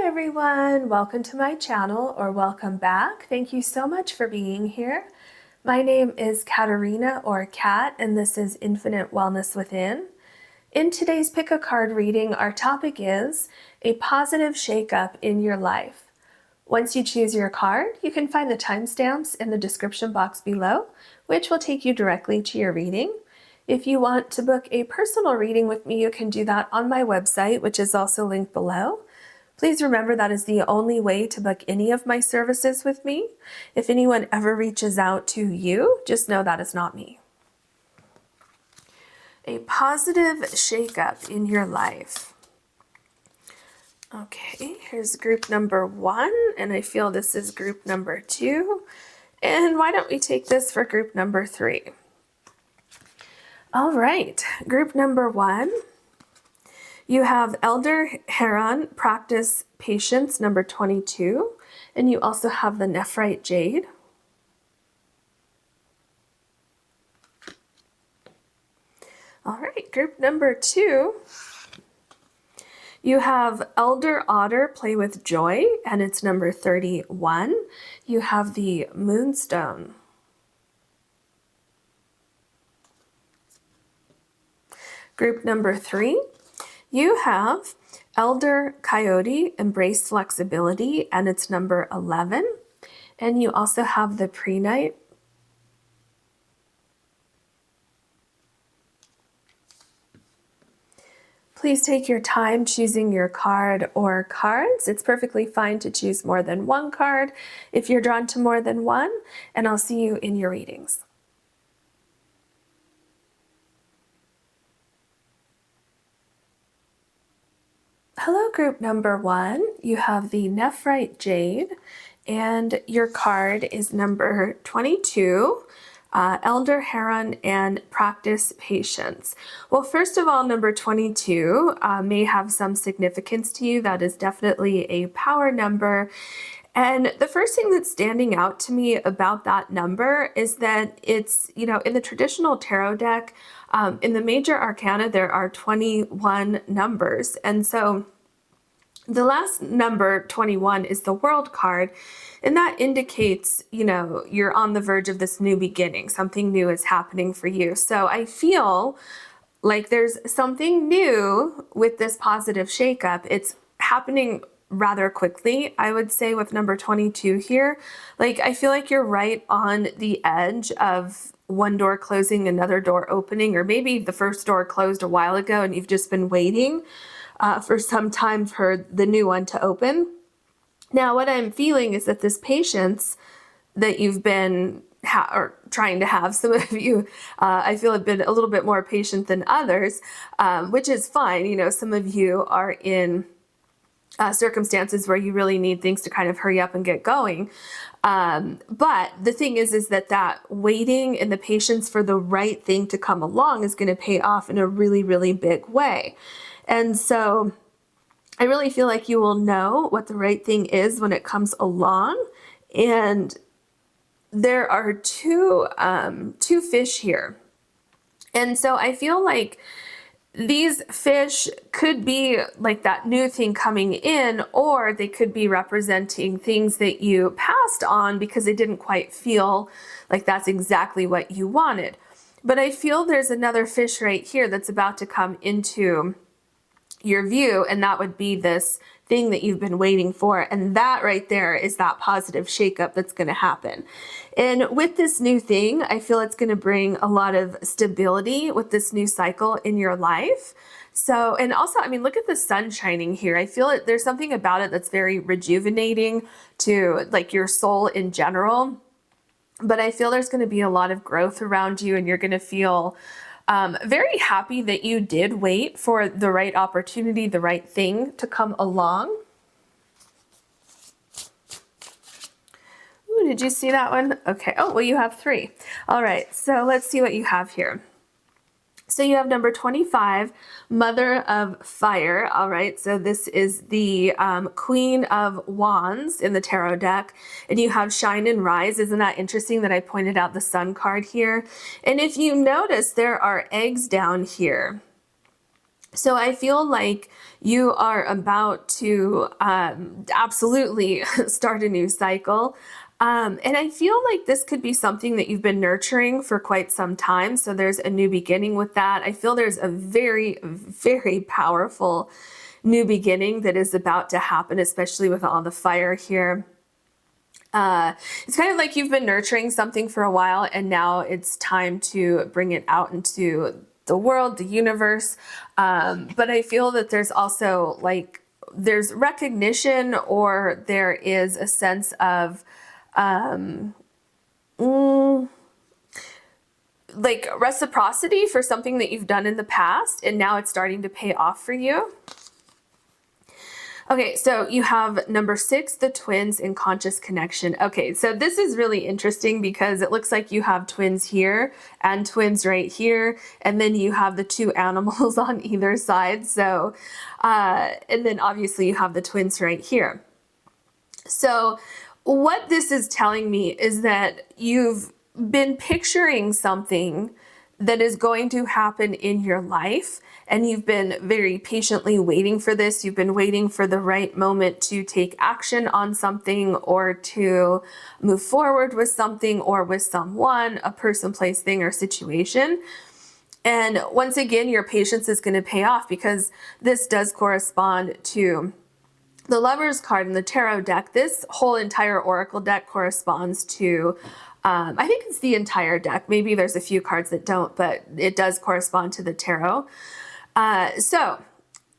everyone, welcome to my channel, or welcome back. Thank you so much for being here. My name is Caterina, or Kat, and this is Infinite Wellness Within. In today's Pick a Card reading, our topic is a positive shakeup in your life. Once you choose your card, you can find the timestamps in the description box below, which will take you directly to your reading. If you want to book a personal reading with me, you can do that on my website, which is also linked below. Please remember that is the only way to book any of my services with me. If anyone ever reaches out to you, just know that is not me. A positive shakeup in your life. Okay, here's group number 1, and I feel this is group number 2. And why don't we take this for group number 3? All right, group number 1. You have Elder Heron, Practice Patience, number 22, and you also have the Nephrite Jade. All right, group number 2, you have Elder Otter, Play with Joy, and it's number 31. You have the Moonstone. Group number 3, you have Elder Coyote, Embrace Flexibility, and it's number 11. And you also have the Prehnite. Please take your time choosing your card or cards. It's perfectly fine to choose more than one card if you're drawn to more than one, and I'll see you in your readings. Hello, group number 1. You have the Nephrite Jade, and your card is number 22, Elder Heron and Practice Patience. Well, first of all, number 22 may have some significance to you. That is definitely a power number. And the first thing that's standing out to me about that number is that it's, in the traditional tarot deck, in the major arcana, there are 21 numbers. And so the last number, 21, is the World card. And that indicates, you're on the verge of this new beginning. Something new is happening for you. So I feel like there's something new with this positive shakeup. It's happening rather quickly, I would say, with number 22 here. Like, I feel like you're right on the edge of one door closing, another door opening, or maybe the first door closed a while ago and you've just been waiting for some time for the new one to open. Now, what I'm feeling is that this patience that you've been or trying to have, some of you, I feel, have been a little bit more patient than others, which is fine. Some of you are in circumstances where you really need things to kind of hurry up and get going. But the thing is that waiting and the patience for the right thing to come along is going to pay off in a really, really big way. And so I really feel like you will know what the right thing is when it comes along. And there are two fish here. And so I feel like these fish could be like that new thing coming in, or they could be representing things that you passed on because they didn't quite feel like that's exactly what you wanted. But I feel there's another fish right here that's about to come into your view, and that would be this thing that you've been waiting for. And that right there is that positive shakeup that's going to happen. And with this new thing, I feel it's going to bring a lot of stability with this new cycle in your life. So, and also, look at the sun shining here. I feel it, there's something about it that's very rejuvenating to like your soul in general. But I feel there's going to be a lot of growth around you, and you're going to feel very happy that you did wait for the right opportunity, the right thing to come along. Ooh, did you see that one? Okay. Oh, well, you have 3. All right. So let's see what you have here. So you have number 25, Mother of Fire. All right, so this is the Queen of Wands in the tarot deck. And you have Shine and Rise. Isn't that interesting that I pointed out the Sun card here? And if you notice, there are eggs down here. So I feel like you are about to absolutely start a new cycle. And I feel like this could be something that you've been nurturing for quite some time. So there's a new beginning with that. I feel there's a very, very powerful new beginning that is about to happen, especially with all the fire here. It's kind of like you've been nurturing something for a while and now it's time to bring it out into the world, the universe. But I feel that there's also like, there's recognition or there is a sense of, like reciprocity for something that you've done in the past. And now it's starting to pay off for you. Okay, so you have number 6, the twins in conscious connection. Okay, so this is really interesting because it looks like you have twins here and twins right here, and then you have the 2 animals on either side. So, and then obviously you have the twins right here. So what this is telling me is that you've been picturing something that is going to happen in your life, and you've been very patiently waiting for this. You've been waiting for the right moment to take action on something or to move forward with something or with someone, a person, place, thing, or situation. And once again, your patience is going to pay off because this does correspond to the Lover's card in the tarot deck. This whole entire oracle deck corresponds to I think it's the entire deck. Maybe there's a few cards that don't, but it does correspond to the tarot. So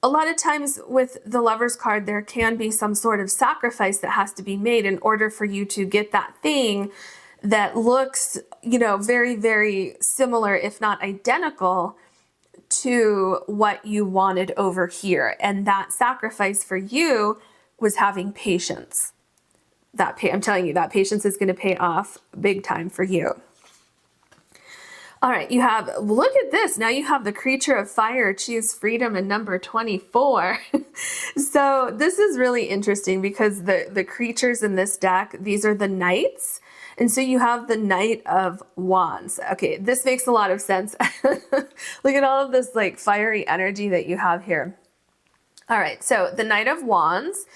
a lot of times with the Lover's card, there can be some sort of sacrifice that has to be made in order for you to get that thing that looks, you know, very, very similar, if not identical, to what you wanted over here. And that sacrifice for you was having patience. I'm telling you, that patience is going to pay off big time for you. All right, you have, look at this. Now you have the creature of fire, choose freedom, and number 24. So this is really interesting because the creatures in this deck, these are the knights. And so you have the Knight of Wands. Okay, this makes a lot of sense. Look at all of this like fiery energy that you have here. All right, so the Knight of Wands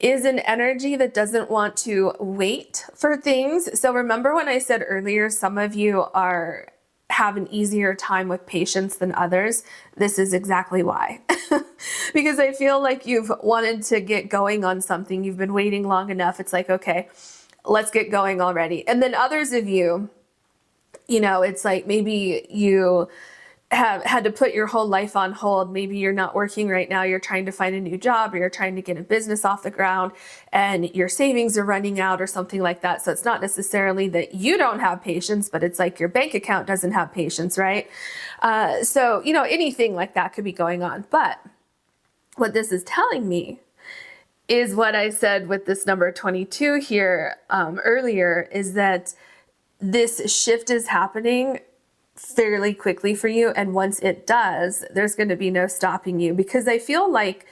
is an energy that doesn't want to wait for things. So remember when I said earlier, some of you have an easier time with patience than others. This is exactly why. Because I feel like you've wanted to get going on something. You've been waiting long enough. It's like, okay, let's get going already. And then others of you, you know, it's like maybe you have had to put your whole life on hold. Maybe you're not working right now. You're trying to find a new job or you're trying to get a business off the ground and your savings are running out or something like that. So it's not necessarily that you don't have patience, but it's like your bank account doesn't have patience, right? So, you know, anything like that could be going on. But what this is telling me is what I said with this number 22 here earlier, is that this shift is happening fairly quickly for you. And once it does, there's going to be no stopping you, because I feel like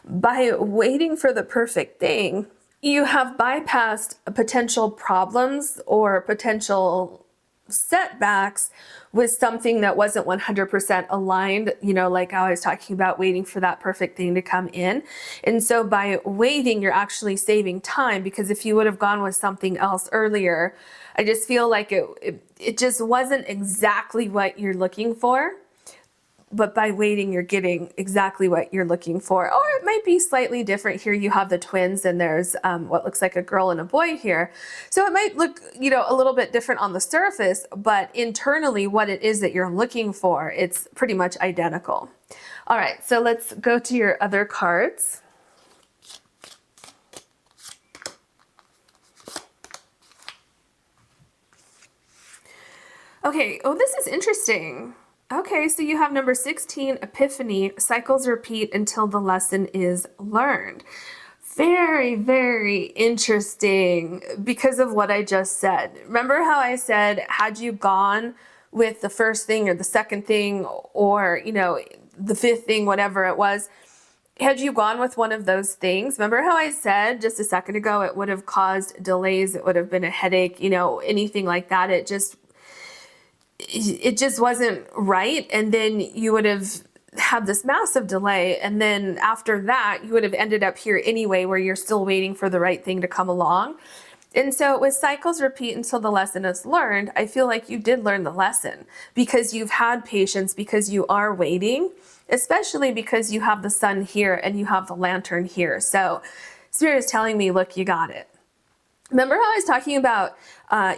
by waiting for the perfect thing, you have bypassed potential problems or potential setbacks with something that wasn't 100% aligned, you know, like I was talking about waiting for that perfect thing to come in. And so by waiting, you're actually saving time, because if you would have gone with something else earlier, I just feel like it just wasn't exactly what you're looking for. But by waiting, you're getting exactly what you're looking for. Or it might be slightly different. Here you have the twins and there's what looks like a girl and a boy here. So it might look, you know, a little bit different on the surface, but internally what it is that you're looking for, it's pretty much identical. All right, so let's go to your other cards. Okay, oh, this is interesting. Okay, so you have number 16, Epiphany, cycles repeat until the lesson is learned. Very, very interesting because of what I just said. Remember how I said, had you gone with the first thing or the second thing or, you know, the fifth thing, whatever it was, had you gone with one of those things, remember how I said just a second ago, it would have caused delays, it would have been a headache, you know, anything like that. It just wasn't right. And then you would have have this massive delay. And then after that, you would have ended up here anyway, where you're still waiting for the right thing to come along. And so with cycles repeat until the lesson is learned, I feel like you did learn the lesson because you've had patience, because you are waiting, especially because you have the sun here and you have the lantern here. So Spirit is telling me, look, you got it. Remember how I was talking about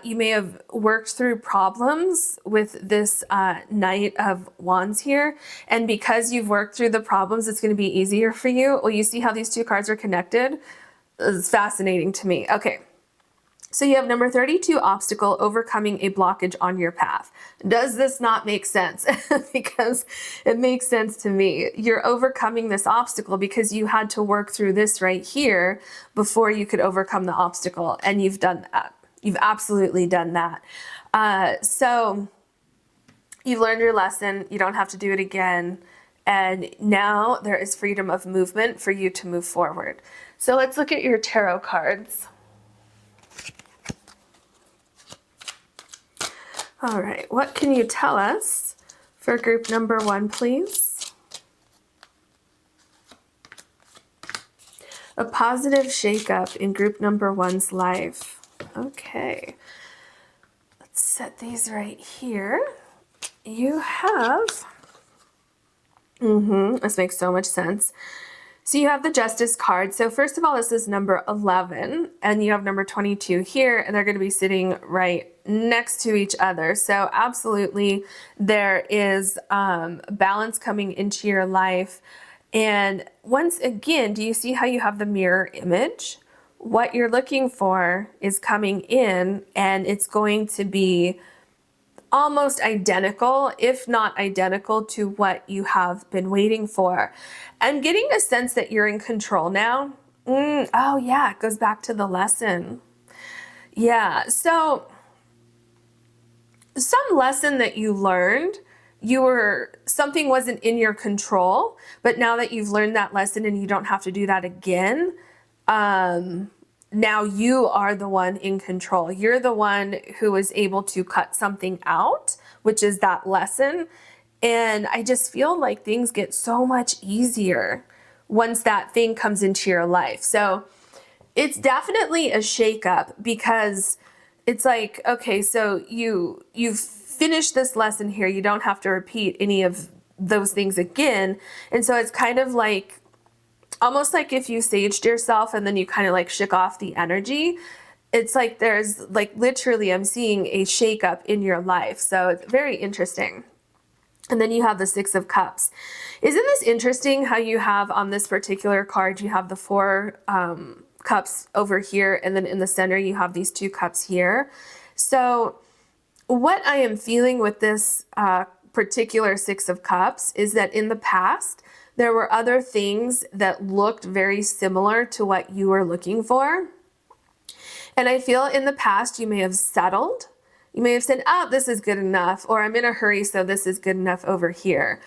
you may have worked through problems with this Knight of Wands here, and because you've worked through the problems, it's going to be easier for you. Well, you see how these two cards are connected? It's fascinating to me. Okay. So you have number 32, obstacle, overcoming a blockage on your path. Does this not make sense? Because it makes sense to me. You're overcoming this obstacle because you had to work through this right here before you could overcome the obstacle. And you've done that. You've absolutely done that. So you've learned your lesson. You don't have to do it again. And now there is freedom of movement for you to move forward. So let's look at your tarot cards. All right, what can you tell us for group number 1, please? A positive shakeup in group number 1's life. Okay, let's set these right here. You have, this makes so much sense. So you have the Justice card. So first of all, this is number 11, and you have number 22 here, and they're going to be sitting right next to each other. So absolutely, there is balance coming into your life. And once again, do you see how you have the mirror image? What you're looking for is coming in, and it's going to be almost identical, if not identical, to what you have been waiting for. I'm getting a sense that you're in control now. Oh yeah, it goes back to the lesson. Yeah, so some lesson that you learned, something wasn't in your control, but now that you've learned that lesson and you don't have to do that again, now you are the one in control. You're the one who is able to cut something out, which is that lesson. And I just feel like things get so much easier once that thing comes into your life. So it's definitely a shakeup because it's like, okay, so you've finished this lesson here. You don't have to repeat any of those things again. And so it's kind of like, almost like if you saged yourself and then you kind of like shook off the energy. It's like there's like literally I'm seeing a shakeup in your life. So it's very interesting. And then you have the 6 of Cups. Isn't this interesting how you have on this particular card, you have the 4 cups over here, and then in the center you have these 2 cups here. So what I am feeling with this particular 6 of Cups is that in the past, there were other things that looked very similar to what you were looking for. And I feel in the past, you may have settled. You may have said, oh, this is good enough, or I'm in a hurry, so this is good enough over here.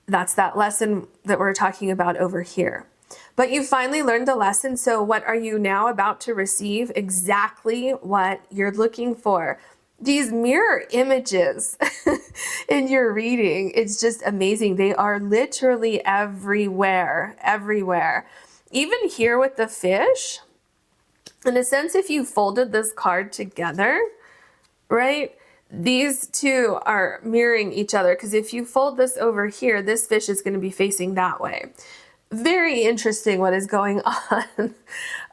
That's that lesson that we're talking about over here. But you finally learned the lesson, so what are you now about to receive? Exactly what you're looking for. These mirror images in your reading, it's just amazing. They are literally everywhere, everywhere. Even here with the fish, in a sense, if you folded this card together, right? These two are mirroring each other because if you fold this over here, this fish is going to be facing that way. Very interesting what is going on.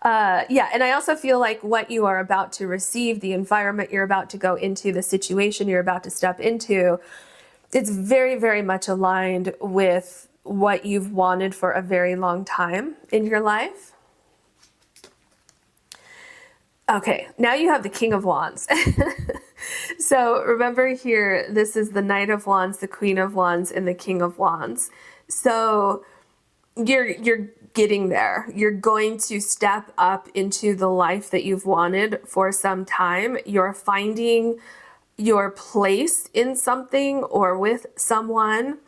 Yeah, and I also feel like what you are about to receive, the environment you're about to go into, the situation you're about to step into, it's very, very much aligned with what you've wanted for a very long time in your life. Okay, now you have the King of Wands. So remember here, this is the Knight of Wands, the Queen of Wands, and the King of Wands. So you're getting there. You're going to step up into the life that you've wanted for some time. You're finding your place in something or with someone.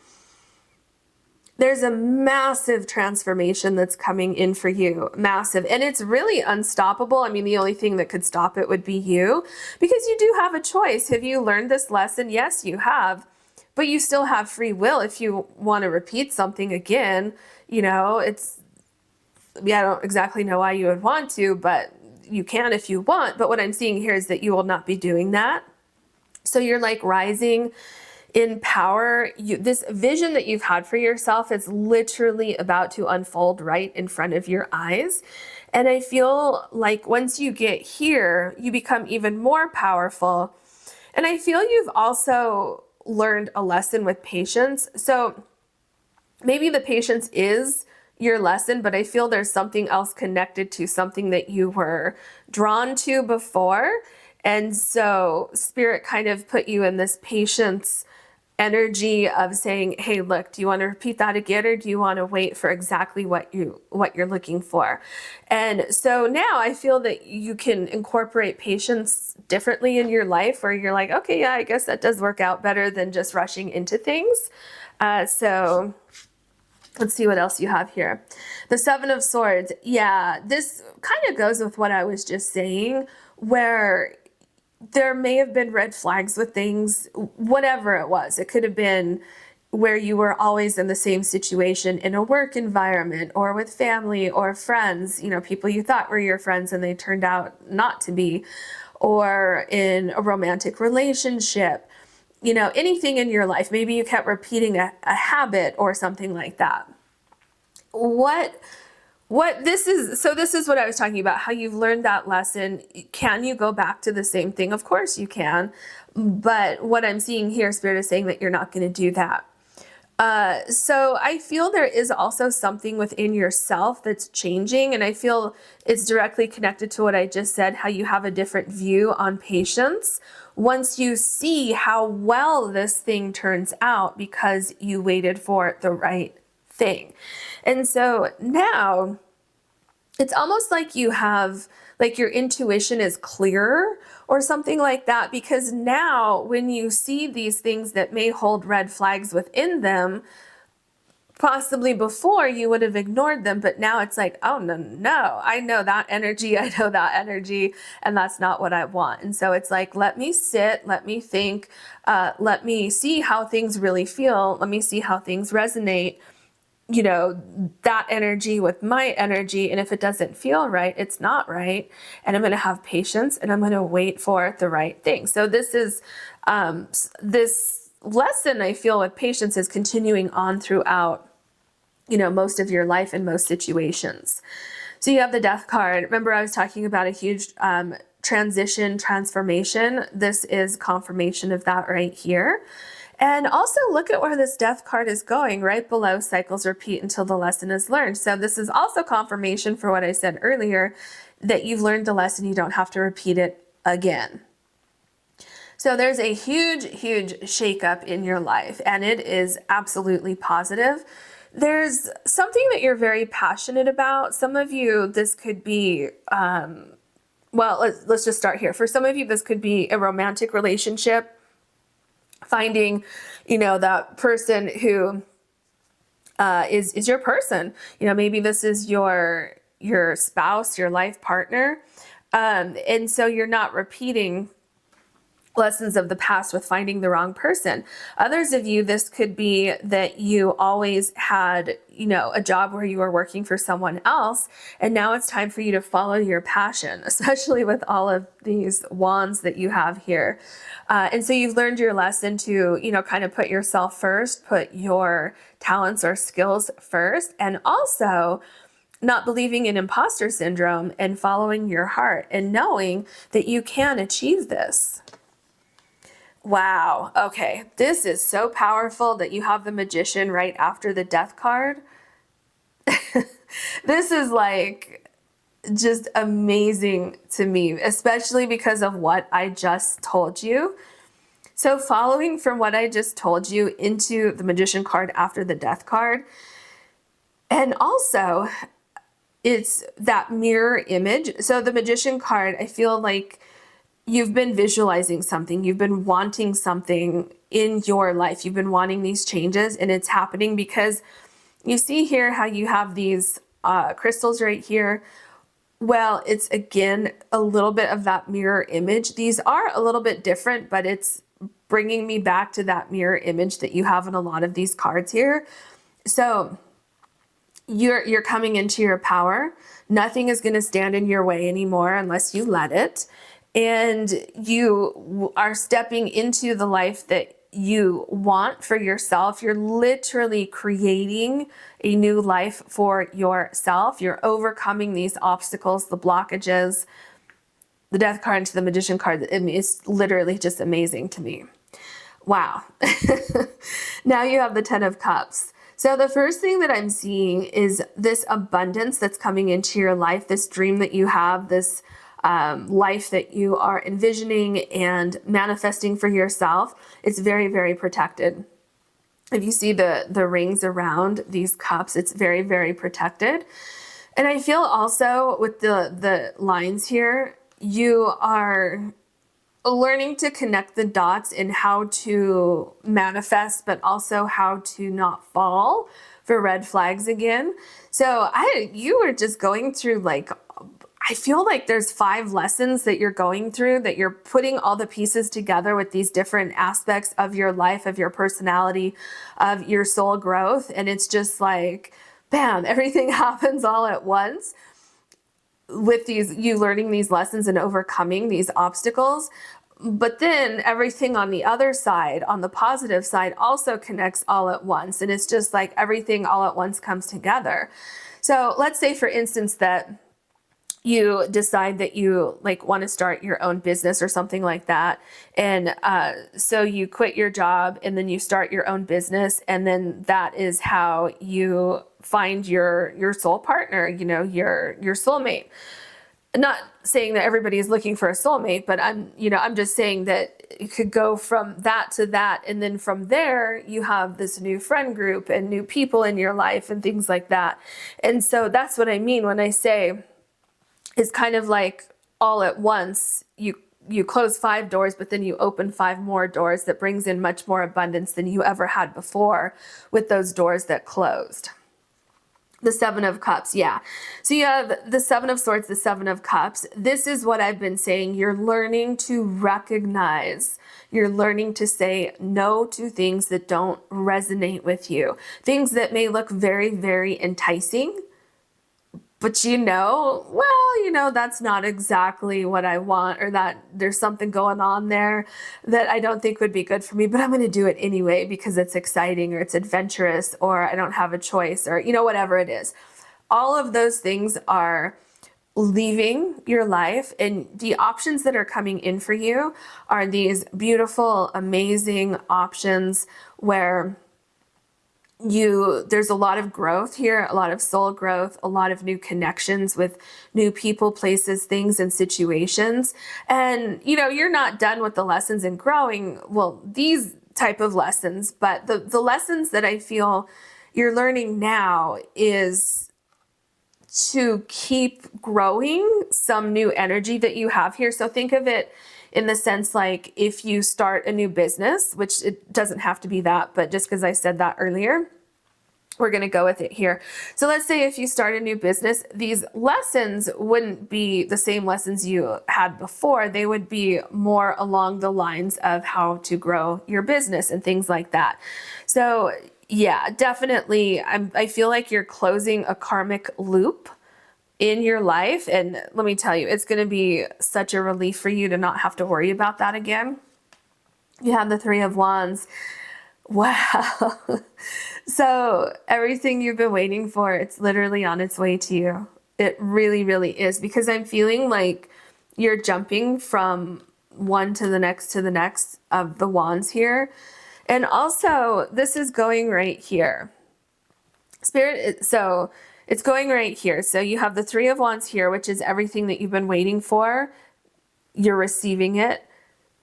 There's a massive transformation that's coming in for you, massive. And it's really unstoppable. I mean, the only thing that could stop it would be you, because you do have a choice. Have you learned this lesson? Yes, you have. but you still have free will if you want to repeat something again. You know, I don't exactly know why you would want to, but you can if you want. But what I'm seeing here is that you will not be doing that. So you're like rising in power. This vision that you've had for yourself is literally about to unfold right in front of your eyes. And I feel like once you get here, you become even more powerful. And I feel you've also learned a lesson with patience. So maybe the patience is your lesson, but I feel there's something else connected to something that you were drawn to before. And so Spirit kind of put you in this patience energy of saying, hey, look, do you want to repeat that again, or do you want to wait for exactly what you're looking for? And so now I feel that you can incorporate patience differently in your life, where you're like, okay, yeah, I guess that does work out better than just rushing into things. So let's see what else you have here. The Seven of Swords. Yeah, this kind of goes with what I was just saying, where there may have been red flags with things, whatever it was. It could have been where you were always in the same situation in a work environment or with family or friends, you know, people you thought were your friends and they turned out not to be, or in a romantic relationship, you know, anything in your life. Maybe you kept repeating a habit or something like that. This is what I was talking about, how you've learned that lesson. Can you go back to the same thing? Of course you can. But what I'm seeing here, Spirit is saying that you're not going to do that. So I feel there is also something within yourself that's changing. And I feel it's directly connected to what I just said, how you have a different view on patience once you see how well this thing turns out because you waited for the right thing. And so now it's almost like you have, like your intuition is clearer or something like that, because now when you see these things that may hold red flags within them, possibly before you would have ignored them, but now it's like, oh, no, I know that energy, and that's not what I want. And so it's like, let me sit, let me think, let me see how things really feel, let me see how things resonate, you know, that energy with my energy. And if it doesn't feel right, it's not right. And I'm going to have patience and I'm going to wait for the right thing. So this is, this lesson I feel with patience is continuing on throughout, you know, most of your life and most situations. So you have the Death card. Remember, I was talking about a huge, transformation. This is confirmation of that right here. And also look at where this Death card is going. Right below, cycles repeat until the lesson is learned. So this is also confirmation for what I said earlier, that you've learned the lesson, you don't have to repeat it again. So there's a huge shakeup in your life, and it is absolutely positive. There's something that you're very passionate about. Some of you, this could be, let's just start here. For some of you, this could be a romantic relationship, finding, you know, that person who is your person. You know, maybe this is your spouse, your life partner. And so you're not repeating lessons of the past with finding the wrong person. Others of you, this could be that you always had, you know, a job where you were working for someone else, and now it's time for you to follow your passion, especially with all of these wands that you have here. And so you've learned your lesson to, you know, kind of put yourself first, put your talents or skills first, and also not believing in imposter syndrome and following your heart and knowing that you can achieve this. Wow. Okay. This is so powerful that you have the Magician right after the Death card. This is like just amazing to me, especially because of what I just told you. So following from what I just told you into the Magician card after the Death card, and also it's that mirror image. So the Magician card, I feel like you've been visualizing something, you've been wanting something in your life, you've been wanting these changes, and it's happening because you see here how you have these crystals right here. Well, it's again a little bit of that mirror image. These are a little bit different, but it's bringing me back to that mirror image that you have in a lot of these cards here. So you're coming into your power. Nothing is going to stand in your way anymore unless you let it. And you are stepping into the life that you want for yourself. You're literally creating a new life for yourself. You're overcoming these obstacles, the blockages, the death card into the magician card. I mean, it's literally just amazing to me. Wow. Now you have the 10 of Cups. So the first thing that I'm seeing is this abundance that's coming into your life, this dream that you have, this life that you are envisioning and manifesting for yourself. It's very, very protected. If you see the rings around these cups, it's very, very protected. And I feel also with the lines here, you are learning to connect the dots in how to manifest, but also how to not fall for red flags again. So you were just going through, like, I feel like there's 5 lessons that you're going through, that you're putting all the pieces together with these different aspects of your life, of your personality, of your soul growth. And it's just like, bam, everything happens all at once with you learning these lessons and overcoming these obstacles. But then everything on the other side, on the positive side, also connects all at once. And it's just like everything all at once comes together. So let's say, for instance, that you decide that you want to start your own business or something like that. And so you quit your job and then you start your own business. And then that is how you find your soul partner, your soulmate. Not saying that everybody is looking for a soulmate, but I'm just saying that you could go from that to that. And then from there, you have this new friend group and new people in your life and things like that. And so that's what I mean when I say it's kind of like all at once. You close 5 doors, but then you open 5 more doors that brings in much more abundance than you ever had before with those doors that closed. The 7 of Cups, yeah. So you have the 7 of Swords, the 7 of Cups. This is what I've been saying. You're learning to recognize. You're learning to say no to things that don't resonate with you. Things that may look very, very enticing, but that's not exactly what I want, or that there's something going on there that I don't think would be good for me, but I'm going to do it anyway because it's exciting or it's adventurous or I don't have a choice or, whatever it is. All of those things are leaving your life, and the options that are coming in for you are these beautiful, amazing options where there's a lot of growth here, a lot of soul growth, a lot of new connections with new people, places, things, and situations. And, you're not done with the lessons and growing, these type of lessons, but the lessons that I feel you're learning now is to keep growing some new energy that you have here. So think of it in the sense like if you start a new business, which it doesn't have to be that, but just because I said that earlier, we're going to go with it here. So let's say if you start a new business, these lessons wouldn't be the same lessons you had before. They would be more along the lines of how to grow your business and things like that. So yeah, definitely. I feel like you're closing a karmic loop in your life. And let me tell you, it's going to be such a relief for you to not have to worry about that again. You have the 3 of Wands. Wow. So everything you've been waiting for, it's literally on its way to you. It really, really is, because I'm feeling like you're jumping from one to the next of the wands here. And also this is going right here. So it's going right here. So you have the 3 of Wands here, which is everything that you've been waiting for. You're receiving it,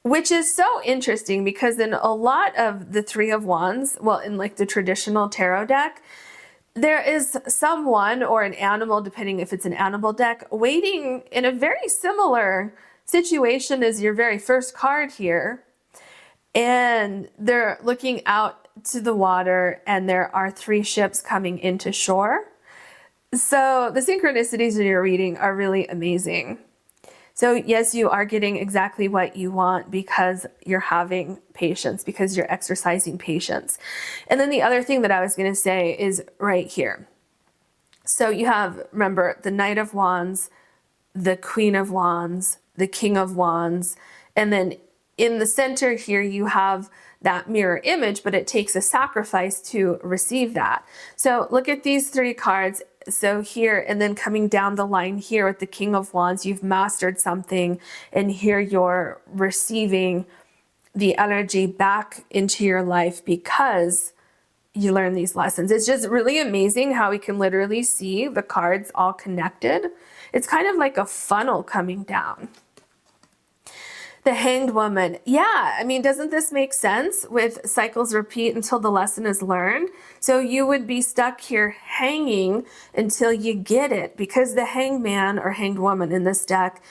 which is so interesting because in a lot of the 3 of Wands, in the traditional tarot deck, there is someone or an animal, depending if it's an animal deck, waiting in a very similar situation as your very first card here. And they're looking out to the water and there are 3 ships coming into shore. So the synchronicities in your reading are really amazing. So yes, you are getting exactly what you want because you're having patience, because you're exercising patience. And then the other thing that I was going to say is right here. So you have, remember, the Knight of Wands, the Queen of Wands, the King of Wands, and then in the center here you have that mirror image, but it takes a sacrifice to receive that. So look at these three cards. So here, and then coming down the line here with the King of Wands, you've mastered something, and here you're receiving the energy back into your life because you learn these lessons. It's just really amazing how we can literally see the cards all connected. It's kind of like a funnel coming down. The Hanged Woman. Yeah, I mean, doesn't this make sense with cycles repeat until the lesson is learned? So you would be stuck here hanging until you get it, because the Hanged Man or Hanged Woman in this deck,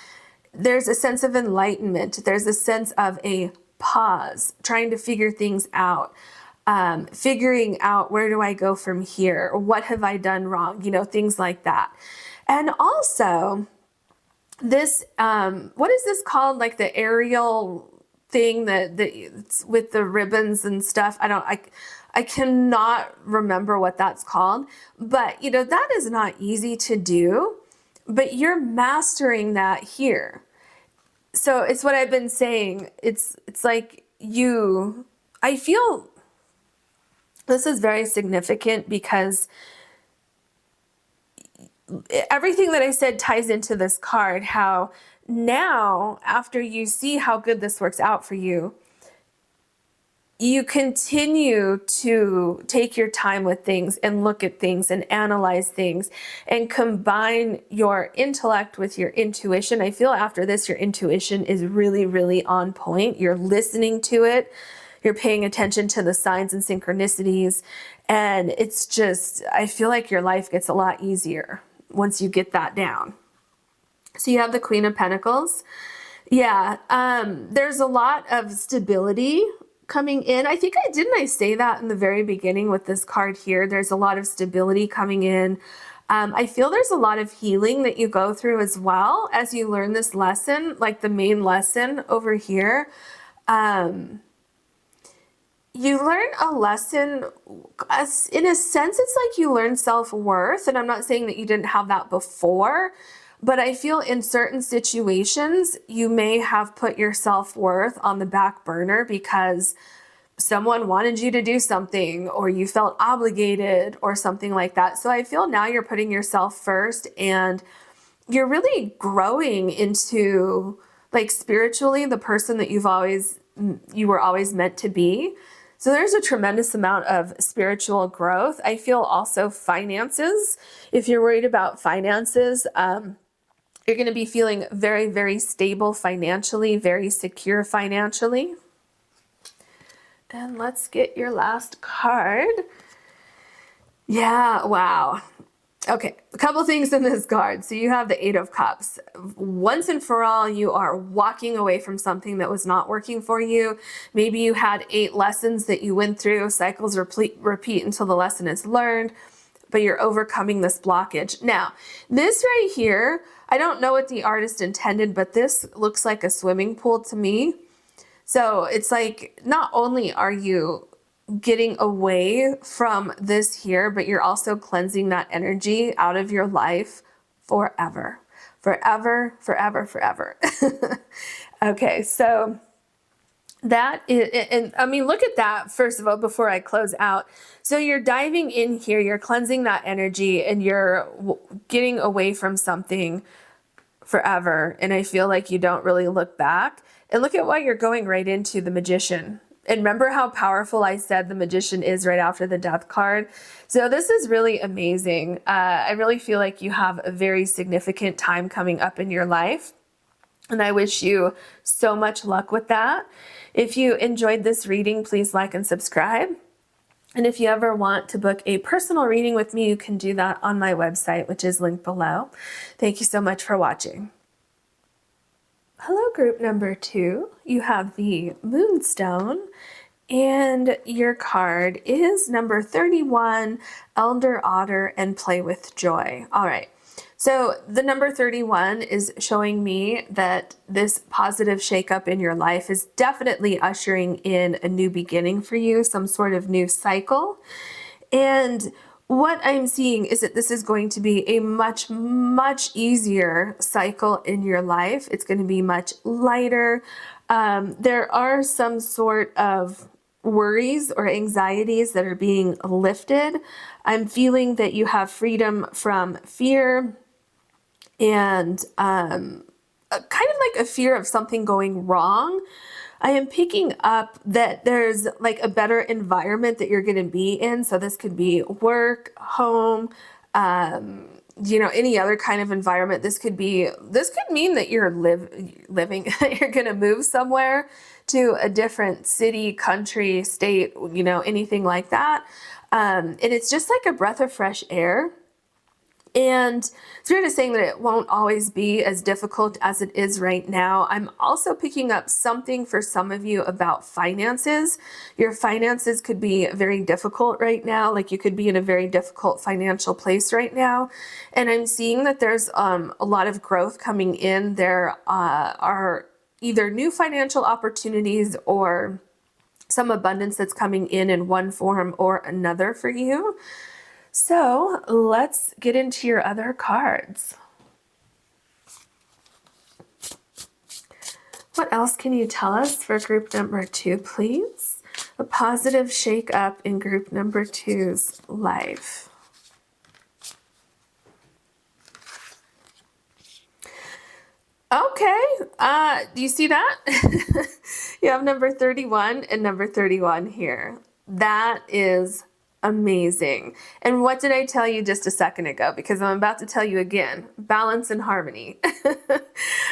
there's a sense of enlightenment. There's a sense of a pause, trying to figure things out. Figuring out, where do I go from here? What have I done wrong? You know, things like that. And also this, what is this called? Like the aerial thing that it's with the ribbons and stuff. I cannot remember what that's called, but you know, that is not easy to do, but you're mastering that here. So it's what I've been saying. It's like I feel this is very significant because everything that I said ties into this card, how now, after you see how good this works out for you, you continue to take your time with things and look at things and analyze things and combine your intellect with your intuition. I feel after this, your intuition is really, really on point. You're listening to it. You're paying attention to the signs and synchronicities. And it's just, I feel like your life gets a lot easier once you get that down. So you have the Queen of Pentacles. Yeah, there's a lot of stability coming in. I think didn't I say that in the very beginning with this card here? There's a lot of stability coming in. I feel there's a lot of healing that you go through as well as you learn this lesson, like the main lesson over here. You learn a lesson, in a sense, it's like you learn self-worth. And I'm not saying that you didn't have that before, but I feel in certain situations, you may have put your self-worth on the back burner because someone wanted you to do something or you felt obligated or something like that. So I feel now you're putting yourself first and you're really growing into, like, spiritually the person that you were always meant to be. So there's a tremendous amount of spiritual growth. I feel also finances. If you're worried about finances, you're going to be feeling very, very stable financially, very secure financially. And let's get your last card. Yeah, wow. Okay, a couple things in this card. So you have the Eight of Cups. Once and for all, you are walking away from something that was not working for you. Maybe you had 8 lessons that you went through. Cycles repeat until the lesson is learned, but you're overcoming this blockage. Now, this right here, I don't know what the artist intended, but this looks like a swimming pool to me. So it's like, not only are you getting away from this here, but you're also cleansing that energy out of your life forever, forever, forever, forever. Okay, so that is, and I mean, look at that, first of all, before I close out. So you're diving in here, you're cleansing that energy, and you're getting away from something forever. And I feel like you don't really look back. And look at what you're going right into, the Magician. And remember how powerful I said the Magician is right after the Death card? So this is really amazing. I really feel like you have a very significant time coming up in your life. And I wish you so much luck with that. If you enjoyed this reading, please like and subscribe. And if you ever want to book a personal reading with me, you can do that on my website, which is linked below. Thank you so much for watching. Hello, group number 2. You have the Moonstone, and your card is number 31, Elder Otter and Play with Joy. All right. So the number 31 is showing me that this positive shakeup in your life is definitely ushering in a new beginning for you, some sort of new cycle. And what I'm seeing is that this is going to be a much, much easier cycle in your life. It's going to be much lighter. There are some sort of worries or anxieties that are being lifted. I'm feeling that you have freedom from fear and kind of like a fear of something going wrong. I am picking up that there's like a better environment that you're going to be in. So this could be work, home, any other kind of environment. This could mean that you're living, you're going to move somewhere to a different city, country, state, anything like that. And it's just like a breath of fresh air. And Spirit is saying that it won't always be as difficult as it is right now. I'm also picking up something for some of you about finances. Your finances could be very difficult right now. Like you could be in a very difficult financial place right now. And I'm seeing that there's a lot of growth coming in. There are either new financial opportunities or some abundance that's coming in one form or another for you. So let's get into your other cards. What else can you tell us for group number 2, please? A positive shake up in group number 2's life. Okay, do you see that? You have number 31 and number 31 here. That is amazing. And what did I tell you just a second ago? Because I'm about to tell you again, balance and harmony.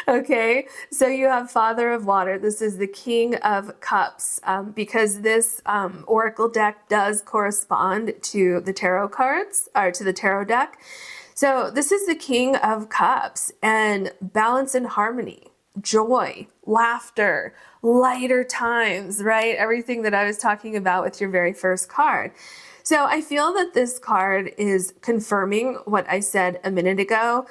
Okay, so you have Father of Water. This is the King of Cups, because this Oracle deck does correspond to the tarot cards, or to the tarot deck. So this is the King of Cups, and balance and harmony, joy, laughter, lighter times, right? Everything that I was talking about with your very first card. So I feel that this card is confirming what I said a minute ago.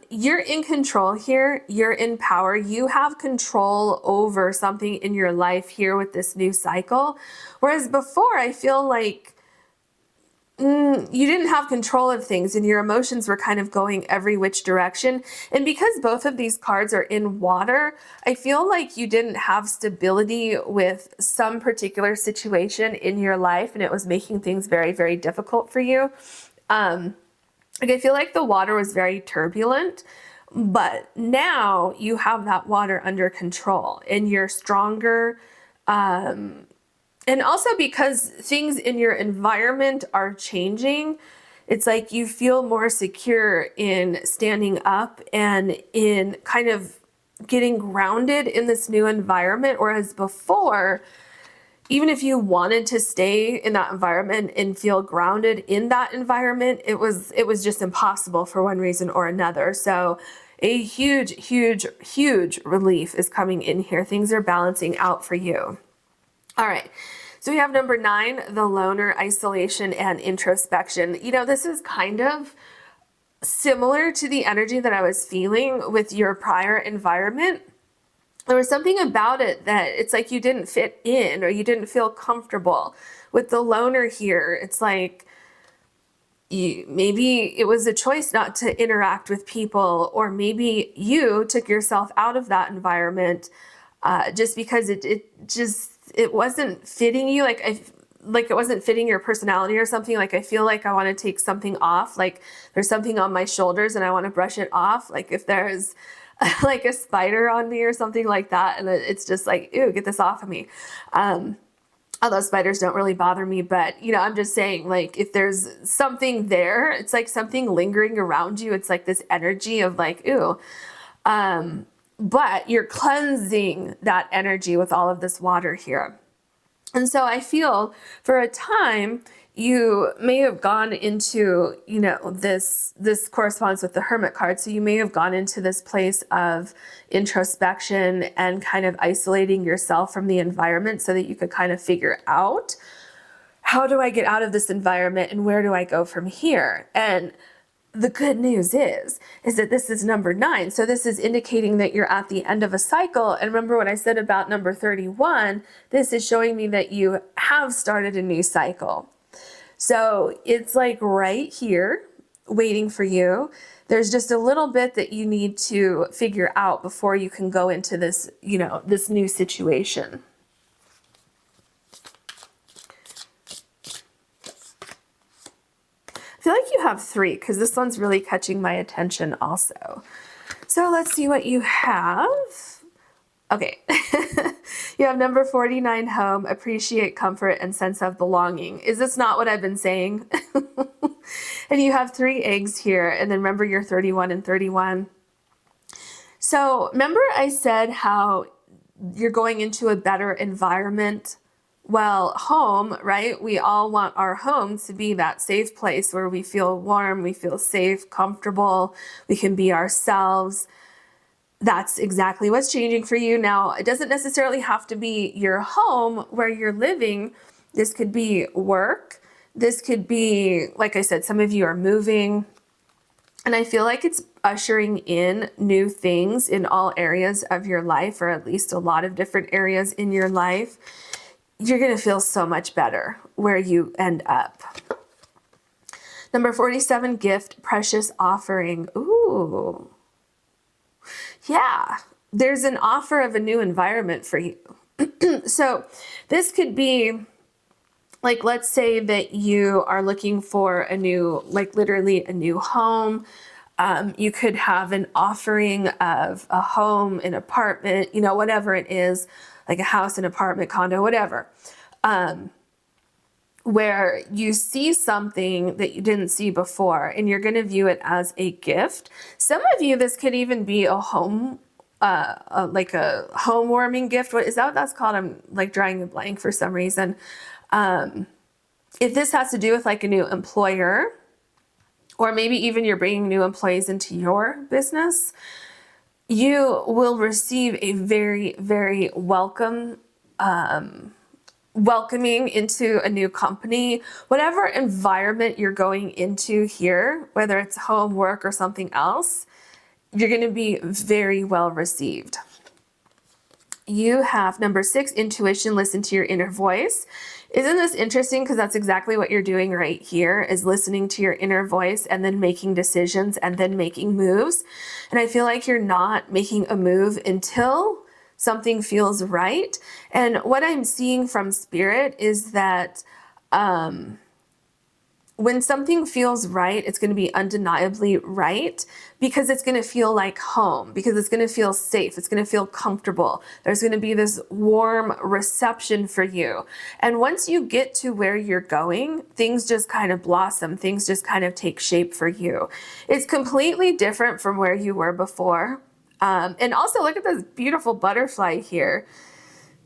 You're in control here. You're in power. You have control over something in your life here with this new cycle. Whereas before, I feel like you didn't have control of things and your emotions were kind of going every which direction. And because both of these cards are in water, I feel like you didn't have stability with some particular situation in your life and it was making things very, very difficult for you. I feel like the water was very turbulent, but now you have that water under control and you're stronger. And also because things in your environment are changing, it's like you feel more secure in standing up and in kind of getting grounded in this new environment. Whereas before, even if you wanted to stay in that environment and feel grounded in that environment, it was just impossible for one reason or another. So a huge, huge, huge relief is coming in here. Things are balancing out for you. All right, so we have number 9, the loner, isolation, and introspection. This is kind of similar to the energy that I was feeling with your prior environment. There was something about it that it's like you didn't fit in or you didn't feel comfortable. With the loner here, it's like maybe it was a choice not to interact with people, or maybe you took yourself out of that environment just because it wasn't fitting you. Like it wasn't fitting your personality or something. Like I feel like I want to take something off. Like there's something on my shoulders and I want to brush it off. Like if there's like a spider on me or something like that, and it's just like, ew, get this off of me. Although spiders don't really bother me, but I'm just saying, like, if there's something there, it's like something lingering around you. It's like this energy of like, ew. But you're cleansing that energy with all of this water here. And so I feel for a time, you may have gone into, this corresponds with the Hermit card. So you may have gone into this place of introspection and kind of isolating yourself from the environment so that you could kind of figure out, how do I get out of this environment and where do I go from here? And the good news is that this is number 9. So this is indicating that you're at the end of a cycle. And remember what I said about number 31, this is showing me that you have started a new cycle. So it's like right here waiting for you. There's just a little bit that you need to figure out before you can go into this, this new situation. I feel like you have 3 because this one's really catching my attention also. So let's see what you have. Okay. You have number 49, home, appreciate comfort and sense of belonging. Is this not what I've been saying? And you have 3 eggs here. And then remember your 31 and 31. So remember I said how you're going into a better environment. Well, home, right? We all want our home to be that safe place where we feel warm, we feel safe, comfortable, we can be ourselves. That's exactly what's changing for you. Now, it doesn't necessarily have to be your home where you're living. This could be work. This could be, like I said, some of you are moving. And I feel like it's ushering in new things in all areas of your life, or at least a lot of different areas in your life. You're going to feel so much better where you end up. Number 47, gift, precious offering. Ooh. Yeah, there's an offer of a new environment for you. So this could be, like, let's say that you are looking for a new, like literally a new home. You could have an offering of a home, an apartment, whatever it is, like a house, an apartment, condo, whatever, where you see something that you didn't see before and you're going to view it as a gift. Some of you, this could even be a home, like a home warming gift. What is that what that's called? I'm like drawing a blank for some reason. If this has to do with like a new employer, or maybe even you're bringing new employees into your business, you will receive a very, very welcoming into a new company. Whatever environment you're going into here, whether it's home, work, or something else, you're going to be very well received. You have number 6, intuition, listen to your inner voice. Isn't this interesting? Because that's exactly what you're doing right here, is listening to your inner voice and then making decisions and then making moves. And I feel like you're not making a move until something feels right. And what I'm seeing from Spirit is that when something feels right, it's going to be undeniably right, because it's going to feel like home, because it's going to feel safe, it's going to feel comfortable. There's going to be this warm reception for you. And once you get to where you're going, things just kind of blossom, things just kind of take shape for you. It's completely different from where you were before. And also look at this beautiful butterfly here.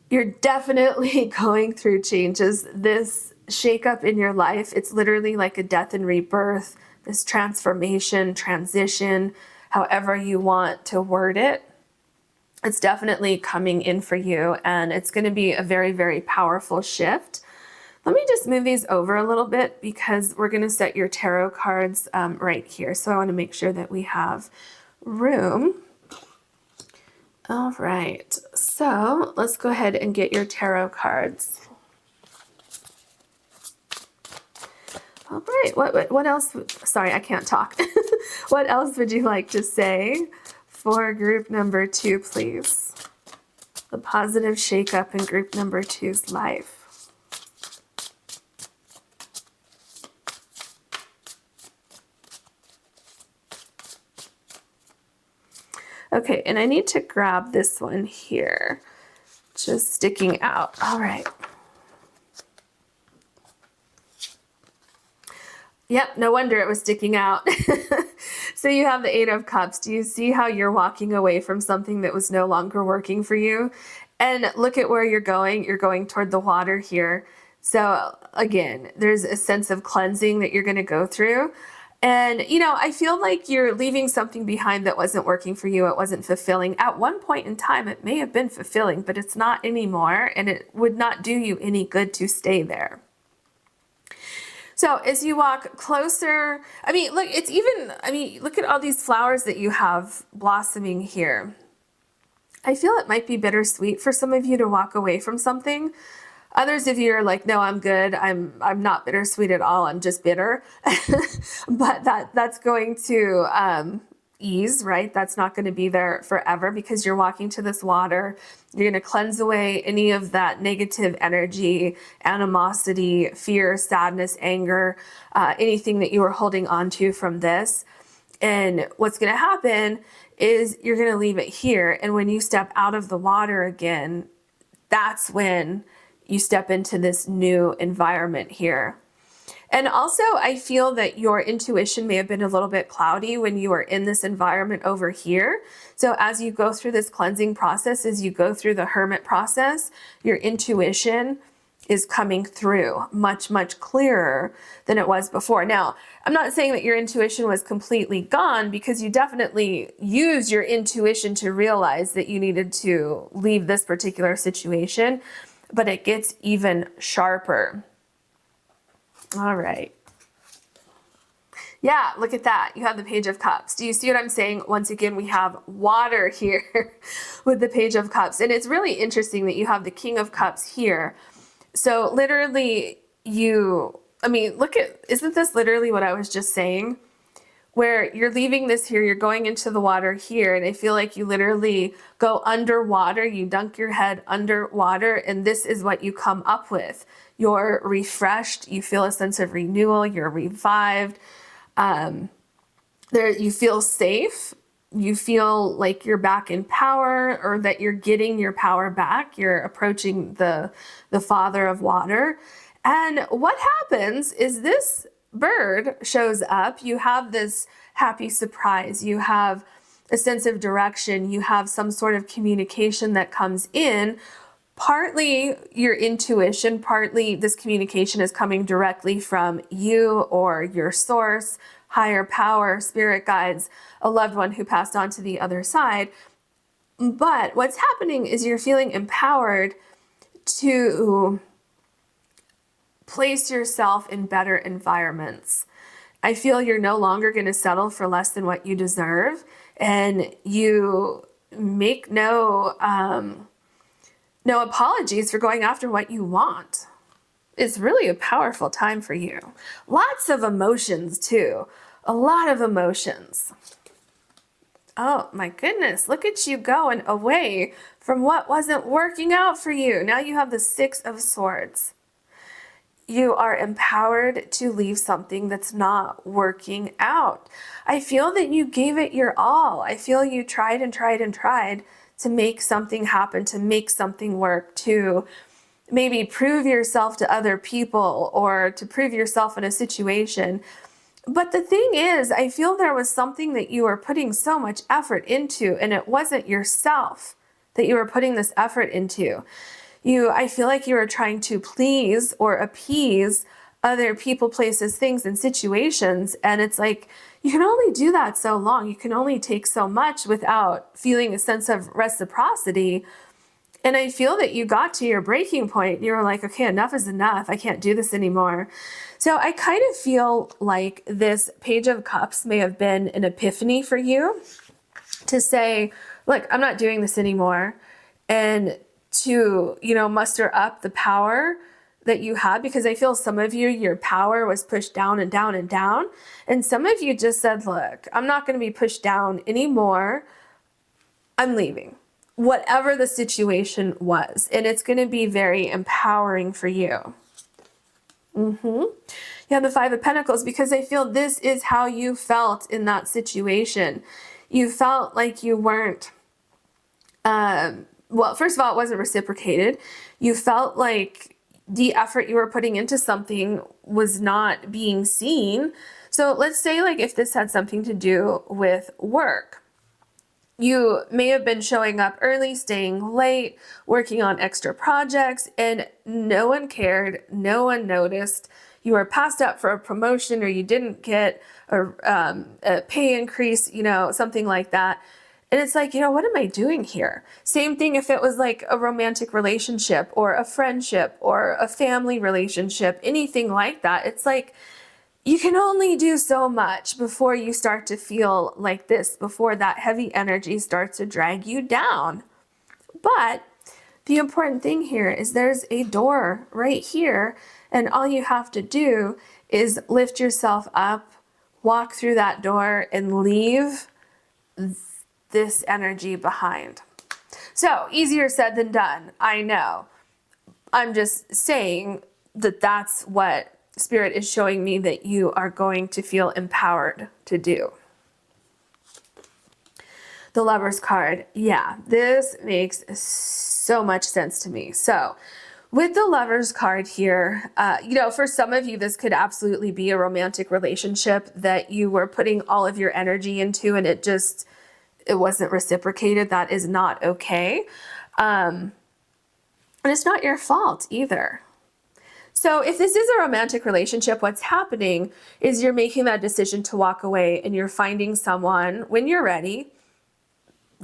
You're definitely going through changes. This shakeup in your life, it's literally like a death and rebirth, this transformation, transition, however you want to word it. It's definitely coming in for you, and it's going to be a very, very powerful shift. Let me just move these over a little bit because we're going to set your tarot cards right here. So I want to make sure that we have room. All right, so let's go ahead and get your tarot cards. All right, what else? Sorry, I can't talk. What else would you like to say for group number 2, please? The positive shakeup in group number 2's life. Okay, and I need to grab this one here, just sticking out. All right. Yep, no wonder it was sticking out. So you have the 8 of Cups. Do you see how you're walking away from something that was no longer working for you? And look at where you're going. You're going toward the water here. So again, there's a sense of cleansing that you're going to go through. And, I feel like you're leaving something behind that wasn't working for you. It wasn't fulfilling. At one point in time, it may have been fulfilling, but it's not anymore. And it would not do you any good to stay there. So as you walk closer, I mean, look, it's even, I mean, look at all these flowers that you have blossoming here. I feel it might be bittersweet for some of you to walk away from something. Others of you are like, no, I'm good. I'm not bittersweet at all. I'm just bitter. But that's going to ease, right? That's not going to be there forever because you're walking to this water. You're going to cleanse away any of that negative energy, animosity, fear, sadness, anger, anything that you were holding on to from this. And what's going to happen is you're going to leave it here. And when you step out of the water again, that's when you step into this new environment here. And also, I feel that your intuition may have been a little bit cloudy when you were in this environment over here. So as you go through this cleansing process, as you go through the hermit process, your intuition is coming through much, much clearer than it was before. Now, I'm not saying that your intuition was completely gone, because you definitely used your intuition to realize that you needed to leave this particular situation, but it gets even sharper. All right. Yeah, look at that. You have the Page of Cups. Do you see what I'm saying? Once again, we have water here with the Page of Cups. And it's really interesting that you have the King of Cups here. So literally I mean, look at, isn't this literally what I was just saying? Where you're leaving this here, you're going into the water here, and I feel like you literally go underwater, you dunk your head underwater, and this is what you come up with. You're refreshed, you feel a sense of renewal, you're revived, you feel safe, you feel like you're back in power, or that you're getting your power back, you're approaching the Father of Water. And what happens is this bird shows up, you have this happy surprise, you have a sense of direction, you have some sort of communication that comes in, partly your intuition, partly this communication is coming directly from you or your source, higher power, spirit guides, a loved one who passed on to the other side. But what's happening is you're feeling empowered to place yourself in better environments. I feel you're no longer going to settle for less than what you deserve, and you make no apologies for going after what you want. It's really a powerful time for you. Lots of emotions too. A lot of emotions. Oh my goodness, look at you going away from what wasn't working out for you. Now you have the Six of Swords. You are empowered to leave something that's not working out. I feel that you gave it your all. I feel you tried and tried and tried to make something happen, to make something work, to maybe prove yourself to other people or to prove yourself in a situation. But the thing is, I feel there was something that you were putting so much effort into, and it wasn't yourself that you were putting this effort into. I feel like you were trying to please or appease other people, places, things, and situations. And it's like, you can only do that so long. You can only take so much without feeling a sense of reciprocity. And I feel that you got to your breaking point. You were like, okay, enough is enough. I can't do this anymore. So I kind of feel like this Page of Cups may have been an epiphany for you to say, look, I'm not doing this anymore. And to, muster up the power that you had, because I feel some of you, your power was pushed down and down and down. And some of you just said, look, I'm not going to be pushed down anymore. I'm leaving, whatever the situation was. And it's going to be very empowering for you. You have the Five of Pentacles, because I feel this is how you felt in that situation. You felt like you weren't, well, first of all, it wasn't reciprocated. You felt like the effort you were putting into something was not being seen. So let's say, like, if this had something to do with work, you may have been showing up early, staying late, working on extra projects, and no one cared, no one noticed. You were passed up for a promotion, or you didn't get a pay increase, something like that. And it's like, what am I doing here? Same thing if it was like a romantic relationship or a friendship or a family relationship, anything like that. It's like, you can only do so much before you start to feel like this, before that heavy energy starts to drag you down. But the important thing here is there's a door right here, and all you have to do is lift yourself up, walk through that door, and leave this energy behind. So, easier said than done, I know. I'm just saying that that's what Spirit is showing me that you are going to feel empowered to do. The Lover's card. Yeah, this makes so much sense to me. So with the Lover's card here, for some of you, this could absolutely be a romantic relationship that you were putting all of your energy into and it wasn't reciprocated. That is not okay. And it's not your fault either. So if this is a romantic relationship, what's happening is you're making that decision to walk away and you're finding someone when you're ready,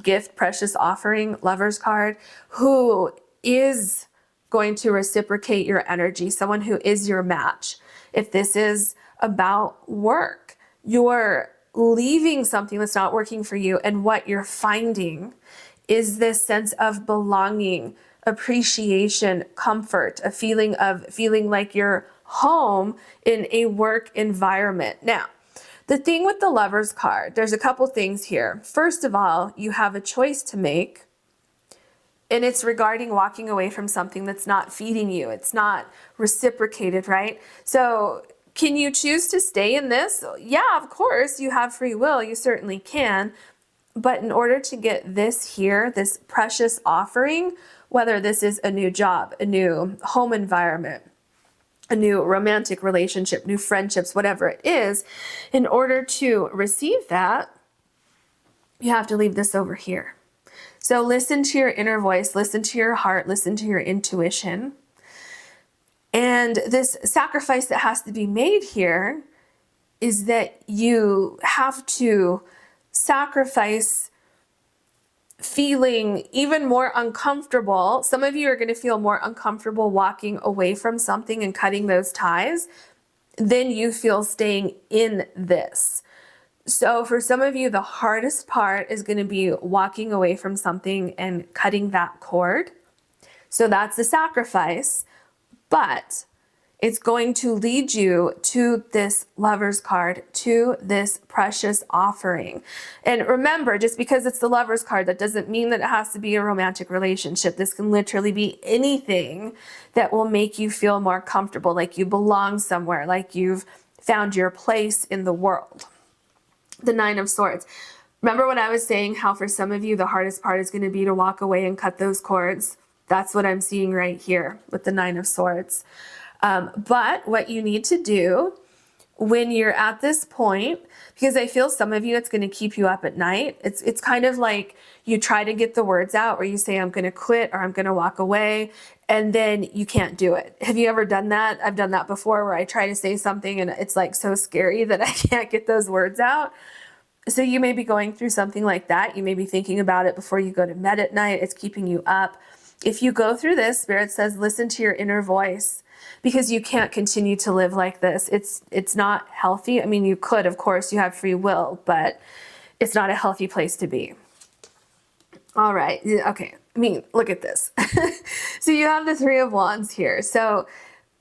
gift, precious offering, Lover's card, who is going to reciprocate your energy, someone who is your match. If this is about work, you're leaving something that's not working for you, and what you're finding is this sense of belonging, appreciation, comfort, a feeling like you're home in a work environment. Now, the thing with the Lover's card, there's a couple things here. First of all, you have a choice to make, and it's regarding walking away from something that's not feeding you. It's not reciprocated, right? So can you choose to stay in this? Yeah, of course, you have free will. You certainly can. But in order to get this here, this precious offering, whether this is a new job, a new home environment, a new romantic relationship, new friendships, whatever it is, in order to receive that, you have to leave this over here. So listen to your inner voice, listen to your heart, listen to your intuition. And this sacrifice that has to be made here is that you have to sacrifice feeling even more uncomfortable. Some of you are going to feel more uncomfortable walking away from something and cutting those ties than you feel staying in this. So for some of you, the hardest part is going to be walking away from something and cutting that cord. So that's the sacrifice, but it's going to lead you to this Lover's card, to this precious offering. And remember, just because it's the Lover's card, that doesn't mean that it has to be a romantic relationship. This can literally be anything that will make you feel more comfortable, like you belong somewhere, like you've found your place in the world. The Nine of Swords. Remember when I was saying how for some of you, the hardest part is going to be to walk away and cut those cords? That's what I'm seeing right here with the Nine of Swords. But what you need to do when you're at this point, because I feel some of you, it's going to keep you up at night. It's kind of like you try to get the words out where you say, I'm going to quit or I'm going to walk away, and then you can't do it. Have you ever done that? I've done that before where I try to say something and it's like so scary that I can't get those words out. So you may be going through something like that. You may be thinking about it before you go to bed at night. It's keeping you up. If you go through this, Spirit says, listen to your inner voice, because you can't continue to live like this. It's not healthy. I mean, you could, of course, you have free will, but it's not a healthy place to be. All right. Okay. I mean, look at this. So you have the Three of Wands here. So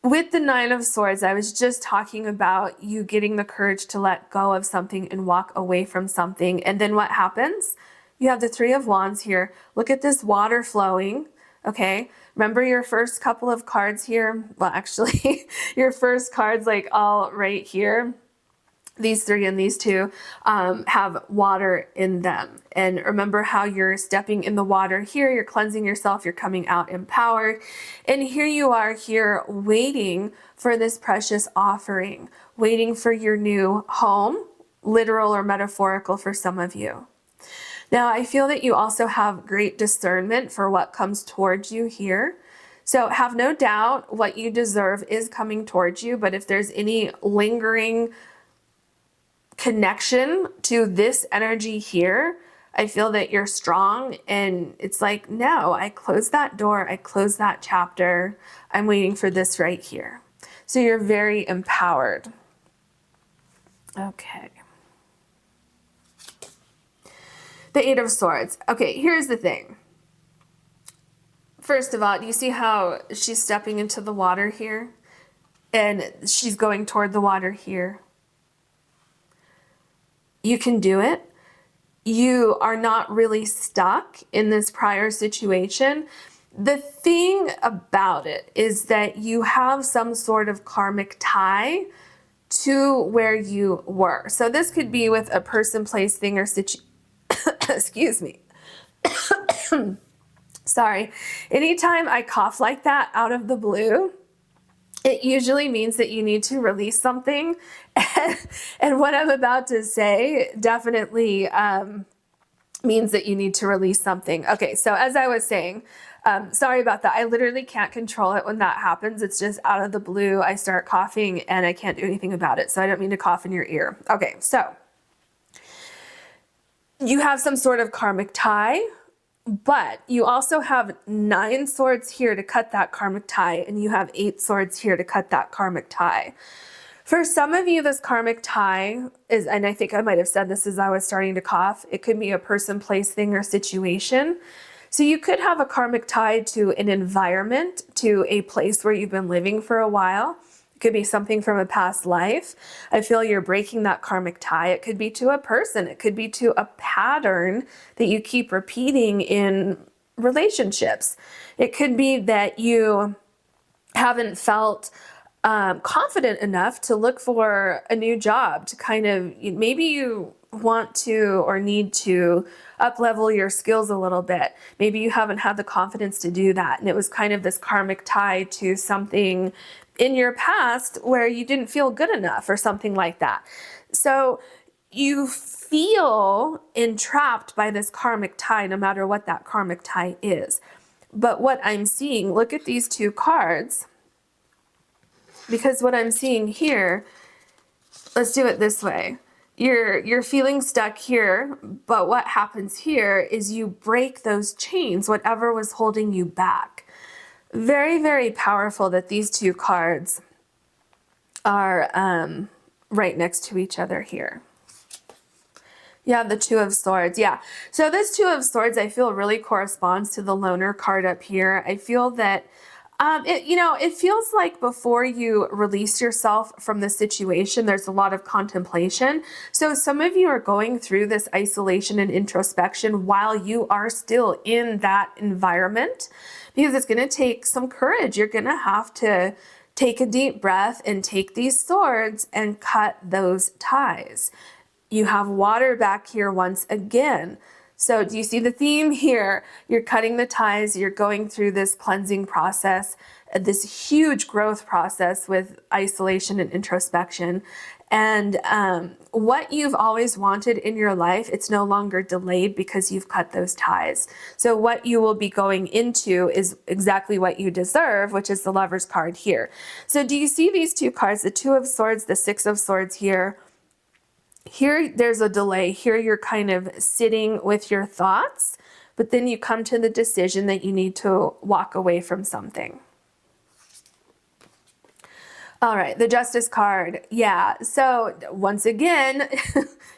with the Nine of Swords, I was just talking about you getting the courage to let go of something and walk away from something. And then what happens? You have the Three of Wands here. Look at this water flowing. Okay. Remember your first couple of cards here? Well, actually, your first cards, like all right here, these three and these two have water in them. And remember how you're stepping in the water here, you're cleansing yourself, you're coming out empowered. And here you are here waiting for this precious offering, waiting for your new home, literal or metaphorical for some of you. Now, I feel that you also have great discernment for what comes towards you here. So have no doubt what you deserve is coming towards you, but if there's any lingering connection to this energy here, I feel that you're strong, and it's like, no, I closed that door. I closed that chapter. I'm waiting for this right here. So you're very empowered. Okay. The Eight of Swords. Okay, here's the thing. First of all, do you see how she's stepping into the water here? And she's going toward the water here. You can do it. You are not really stuck in this prior situation. The thing about it is that you have some sort of karmic tie to where you were. So this could be with a person, place, thing, or excuse me. Sorry. Anytime I cough like that out of the blue, it usually means that you need to release something. And what I'm about to say definitely means that you need to release something. Okay, so as I was saying, sorry about that. I literally can't control it when that happens. It's just out of the blue. I start coughing and I can't do anything about it. So I don't mean to cough in your ear. Okay, so you have some sort of karmic tie, but you also have 9 swords here to cut that karmic tie, and you have 8 swords here to cut that karmic tie. For some of you, this karmic tie is, and I think I might have said this as I was starting to cough, it could be a person, place, thing, or situation. So you could have a karmic tie to an environment, to a place where you've been living for a while. It could be something from a past life. I feel you're breaking that karmic tie. It could be to a person. It could be to a pattern that you keep repeating in relationships. It could be that you haven't felt confident enough to look for a new job, to kind of, maybe you want to or need to up-level your skills a little bit. Maybe you haven't had the confidence to do that. And it was kind of this karmic tie to something in your past where you didn't feel good enough or something like that. So you feel entrapped by this karmic tie, no matter what that karmic tie is. But what I'm seeing, look at these 2 cards, because what I'm seeing here, let's do it this way. You're feeling stuck here, but what happens here is you break those chains, whatever was holding you back. Very, very powerful that these 2 cards are right next to each other here. You have the 2 of Swords. Yeah. So this 2 of Swords, I feel really corresponds to the Loner card up here. I feel that it feels like before you release yourself from the situation, there's a lot of contemplation. So some of you are going through this isolation and introspection while you are still in that environment, because it's going to take some courage. You're going to have to take a deep breath and take these swords and cut those ties. You have water back here once again. So do you see the theme here? You're cutting the ties, you're going through this cleansing process, this huge growth process with isolation and introspection. And what you've always wanted in your life, it's no longer delayed because you've cut those ties. So what you will be going into is exactly what you deserve, which is the Lover's card here. So do you see these 2 cards, the 2 of Swords, the 6 of Swords here? Here, there's a delay. Here, you're kind of sitting with your thoughts, but then you come to the decision that you need to walk away from something. All right, the Justice card. Yeah, so once again,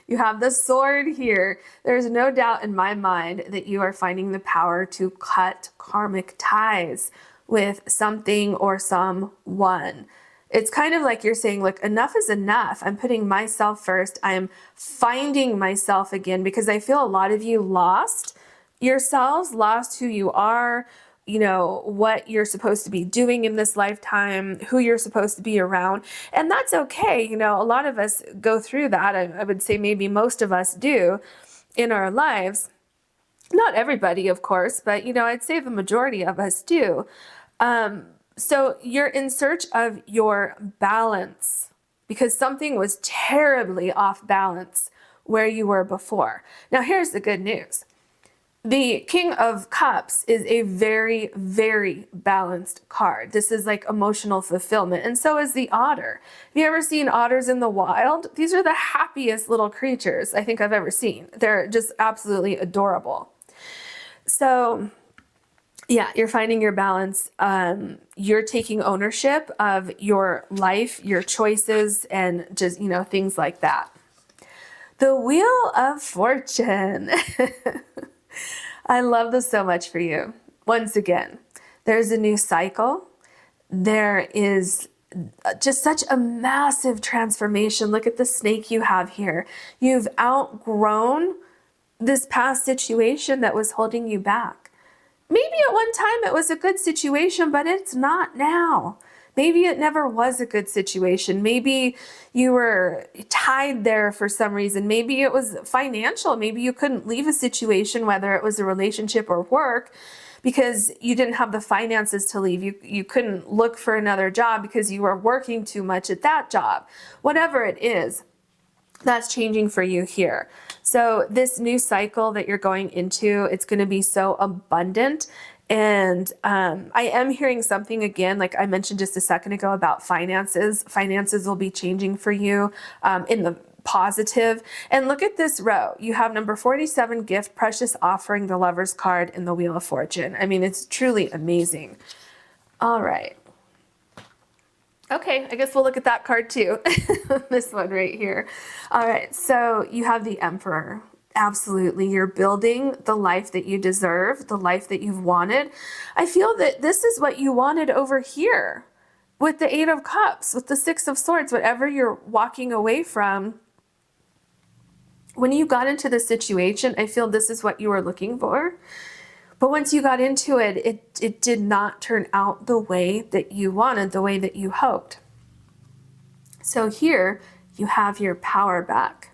you have the sword here. There's no doubt in my mind that you are finding the power to cut karmic ties with something or someone. It's kind of like you're saying, look, enough is enough. I'm putting myself first. I'm finding myself again, because I feel a lot of you lost yourselves, lost who you are, what you're supposed to be doing in this lifetime, who you're supposed to be around. And that's okay. A lot of us go through that. I would say maybe most of us do in our lives. Not everybody, of course, but, I'd say the majority of us do. So you're in search of your balance, because something was terribly off balance where you were before. Now, here's the good news. The King of Cups is a very, very balanced card. This is like emotional fulfillment, and so is the otter. Have you ever seen otters in the wild? These are the happiest little creatures I think I've ever seen. They're just absolutely adorable. So yeah, you're finding your balance. You're taking ownership of your life, your choices, and just, things like that. The Wheel of Fortune. I love this so much for you. Once again, there's a new cycle. There is just such a massive transformation. Look at the snake you have here. You've outgrown this past situation that was holding you back. Maybe at one time it was a good situation, but it's not now. Maybe it never was a good situation. Maybe you were tied there for some reason. Maybe it was financial. Maybe you couldn't leave a situation, whether it was a relationship or work, because you didn't have the finances to leave. You couldn't look for another job because you were working too much at that job. Whatever it is, that's changing for you here. So this new cycle that you're going into, it's going to be so abundant. And I am hearing something again, like I mentioned just a second ago about finances. Finances will be changing for you in the positive. And look at this row. You have number 47, gift, precious offering, the Lover's card, and the Wheel of Fortune. I mean, it's truly amazing. All right. Okay, I guess we'll look at that card too. This one right here. All right, so you have the Emperor. Absolutely, you're building the life that you deserve, the life that you've wanted. I feel that this is what you wanted over here with the Eight of Cups, with the Six of Swords, whatever you're walking away from. When you got into this situation, I feel this is what you were looking for. But once you got into it, it did not turn out the way that you wanted, the way that you hoped. So here you have your power back.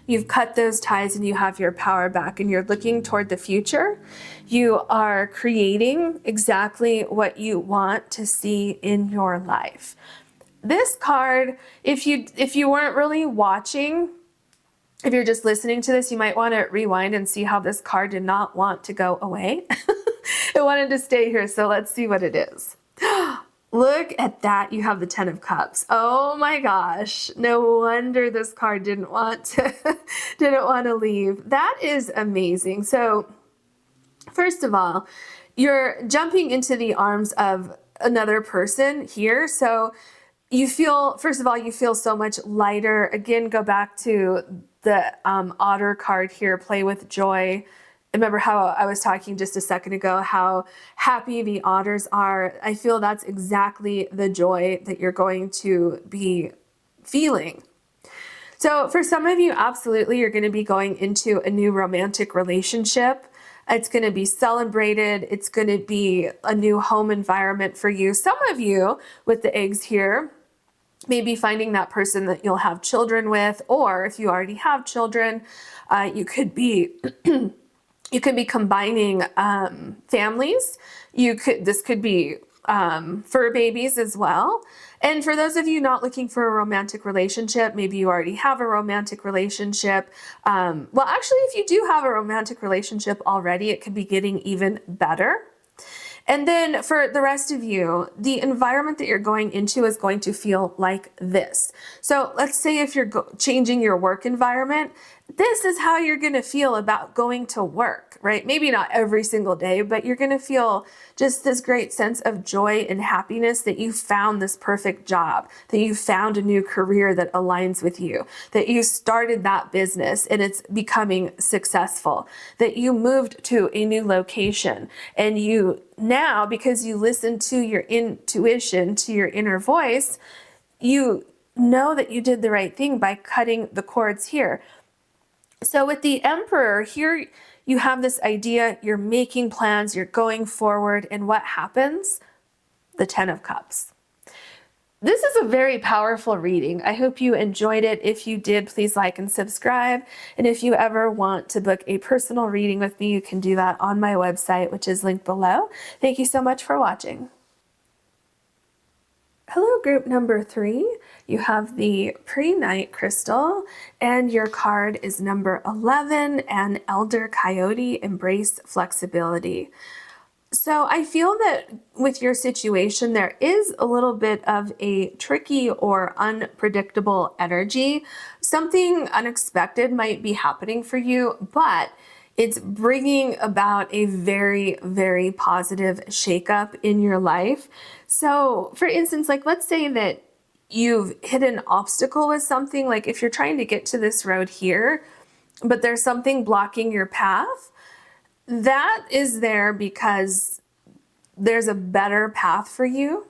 You've cut those ties and you have your power back, and you're looking toward the future. You are creating exactly what you want to see in your life. This card, if you weren't really watching, if you're just listening to this, you might want to rewind and see how this card did not want to go away. It wanted to stay here, so let's see what it is. Look at that. You have the Ten of Cups. Oh my gosh. No wonder this card didn't want to leave. That is amazing. So first of all, you're jumping into the arms of another person here. So you feel, first of all, you feel so much lighter. Again, go back to the otter card here, play with joy. Remember how I was talking just a second ago, how happy the otters are. I feel that's exactly the joy that you're going to be feeling. So for some of you, absolutely, you're going to be going into a new romantic relationship. It's going to be celebrated. It's going to be a new home environment for you. Some of you with the eggs here, maybe finding that person that you'll have children with, or if you already have children, you could be you could be combining families. This could be fur babies as well. And for those of you not looking for a romantic relationship, maybe you already have a romantic relationship. Well, actually, if you do have a romantic relationship already, it could be getting even better. And then for the rest of you, the environment that you're going into is going to feel like this. So let's say if you're changing your work environment, this is how you're going to feel about going to work, right? Maybe not every single day, but you're going to feel just this great sense of joy and happiness that you found this perfect job, that you found a new career that aligns with you, that you started that business and it's becoming successful, that you moved to a new location and you now, because you listen to your intuition, to your inner voice, you know that you did the right thing by cutting the cords here. So with the Emperor, here you have this idea, you're making plans, you're going forward, and what happens? The Ten of Cups. This is a very powerful reading. I hope you enjoyed it. If you did, please like and subscribe. And if you ever want to book a personal reading with me, you can do that on my website, which is linked below. Thank you so much for watching. Hello, group number 3. You have the Prehnite crystal, and your card is number 11, and Elder Coyote, Embrace Flexibility. So I feel that with your situation, there is a little bit of a tricky or unpredictable energy. Something unexpected might be happening for you, but it's bringing about a very, very positive shakeup in your life. So for instance, like let's say that you've hit an obstacle with something, like if you're trying to get to this road here, but there's something blocking your path, that is there because there's a better path for you.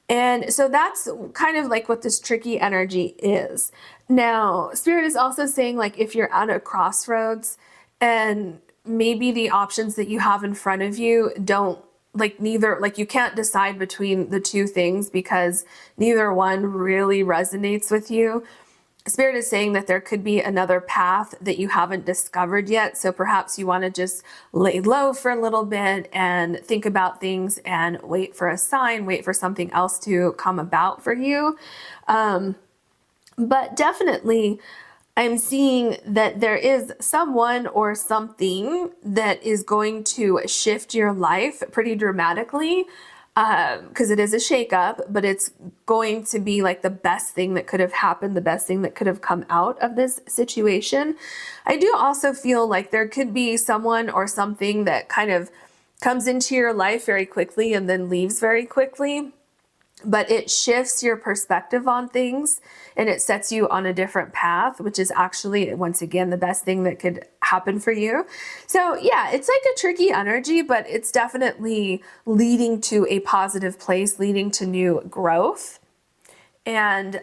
And so that's kind of like what this tricky energy is. Now, Spirit is also saying, like, if you're at a crossroads and maybe the options that you have in front of you don't, like, neither, like, you can't decide between the two things because neither one really resonates with you. Spirit is saying that there could be another path that you haven't discovered yet. So perhaps you want to just lay low for a little bit and think about things and wait for a sign, wait for something else to come about for you. But definitely, I'm seeing that there is someone or something that is going to shift your life pretty dramatically. Because it is a shakeup, but it's going to be like the best thing that could have happened, the best thing that could have come out of this situation. I do also feel like there could be someone or something that kind of comes into your life very quickly and then leaves very quickly. But it shifts your perspective on things and it sets you on a different path, which is actually, once again, the best thing that could happen for you. So yeah, it's like a tricky energy, but it's definitely leading to a positive place, leading to new growth. And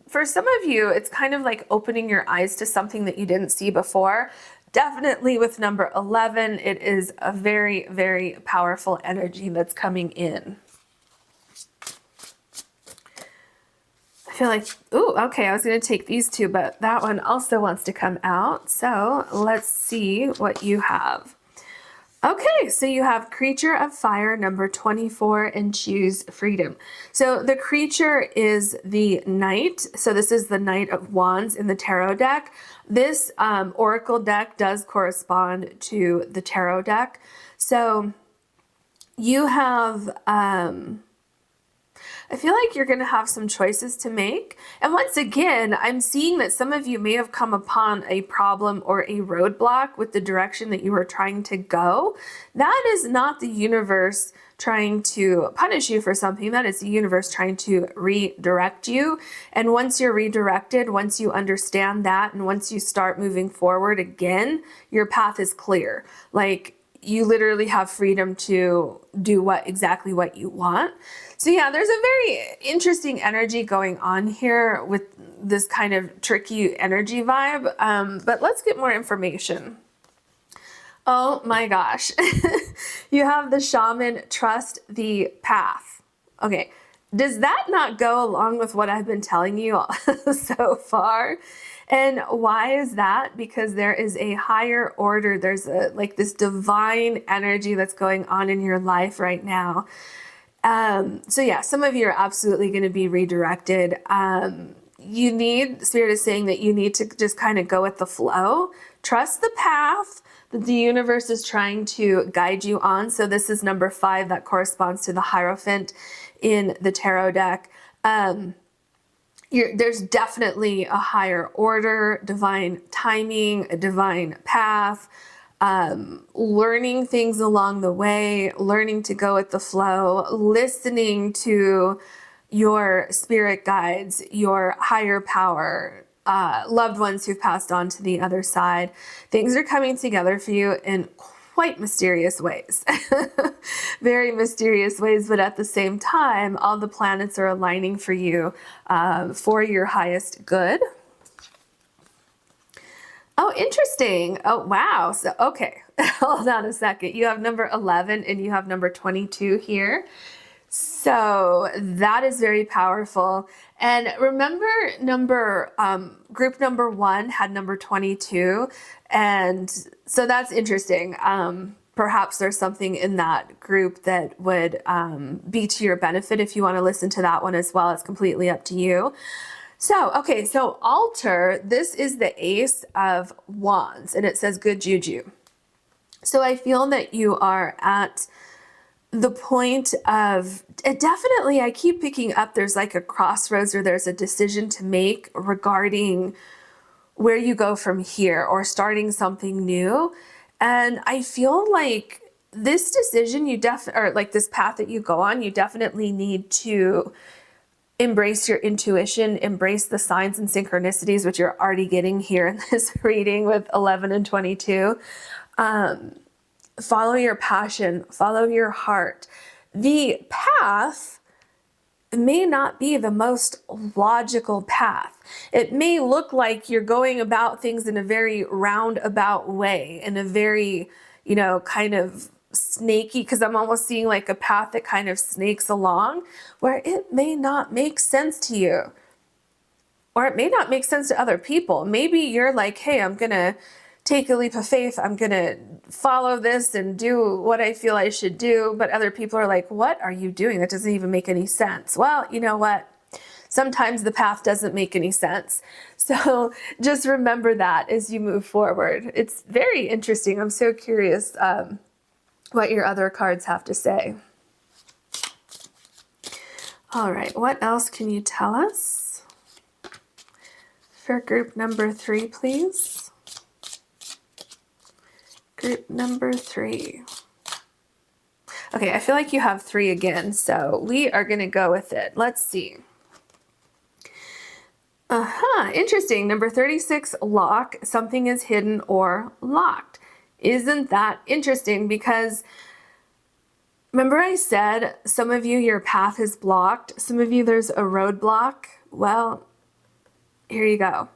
for some of you, it's kind of like opening your eyes to something that you didn't see before. Definitely with number 11, it is a very, very powerful energy that's coming in. I feel like, ooh, okay, I was going to take these two, but that one also wants to come out. So let's see what you have. Okay, so you have Creature of Fire, number 24, and choose freedom. So the creature is the Knight. So this is the Knight of Wands in the tarot deck. This oracle deck does correspond to the tarot deck. So you have... I feel like you're going to have some choices to make. And once again, I'm seeing that some of you may have come upon a problem or a roadblock with the direction that you were trying to go. That is not the universe trying to punish you for something. That is the universe trying to redirect you. And once you're redirected, once you understand that, and once you start moving forward again, your path is clear. Like, you literally have freedom to do exactly what you want. So yeah, there's a very interesting energy going on here with this kind of tricky energy vibe. But let's get more information. Oh my gosh. You have the shaman, trust the path. Okay. Does that not go along with what I've been telling you so far? And why is that? Because there is a higher order. There's like this divine energy that's going on in your life right now. So yeah, some of you are absolutely going to be redirected. Spirit is saying that you need to just kind of go with the flow. Trust the path that the universe is trying to guide you on. So this is number 5 that corresponds to the Hierophant in the tarot deck. There's definitely a higher order, divine timing, a divine path, learning things along the way, learning to go with the flow, listening to your spirit guides, your higher power, loved ones who've passed on to the other side. Things are coming together for you in quite mysterious ways. Very mysterious ways, but at the same time, all the planets are aligning for you for your highest good. Oh, interesting. Oh, wow. So, okay. Hold on a second. You have number 11 and you have number 22 here. So that is very powerful. And remember group number 1 had number 22. And so that's interesting. perhaps there's something in that group that would be to your benefit. If you want to listen to that one as well, it's completely up to you. So, okay, so altar, this is the Ace of Wands, and it says good juju. So I feel that you are at the point of, definitely, I keep picking up, there's like a crossroads, or there's a decision to make regarding where you go from here, or starting something new. And I feel like this decision, or like this path that you go on, you definitely need to embrace your intuition, embrace the signs and synchronicities, which you're already getting here in this reading with 11 and 22. Follow your passion, follow your heart. The path may not be the most logical path. It may look like you're going about things in a very roundabout way, in a very, kind of snaky, because I'm almost seeing like a path that kind of snakes along, where it may not make sense to you, or it may not make sense to other people. Maybe you're like, hey, I'm going to take a leap of faith. I'm going to follow this and do what I feel I should do. But other people are like, what are you doing? That doesn't even make any sense. Well, you know what? Sometimes the path doesn't make any sense. So just remember that as you move forward. It's very interesting. I'm so curious what your other cards have to say. All right, what else can you tell us? For group number 3, please. Group number 3. Okay, I feel like you have 3 again, so we are going to go with it. Let's see. Interesting. Number 36, lock. Something is hidden or locked. Isn't that interesting? Because remember I said some of you, your path is blocked. Some of you, there's a roadblock. Well, here you go.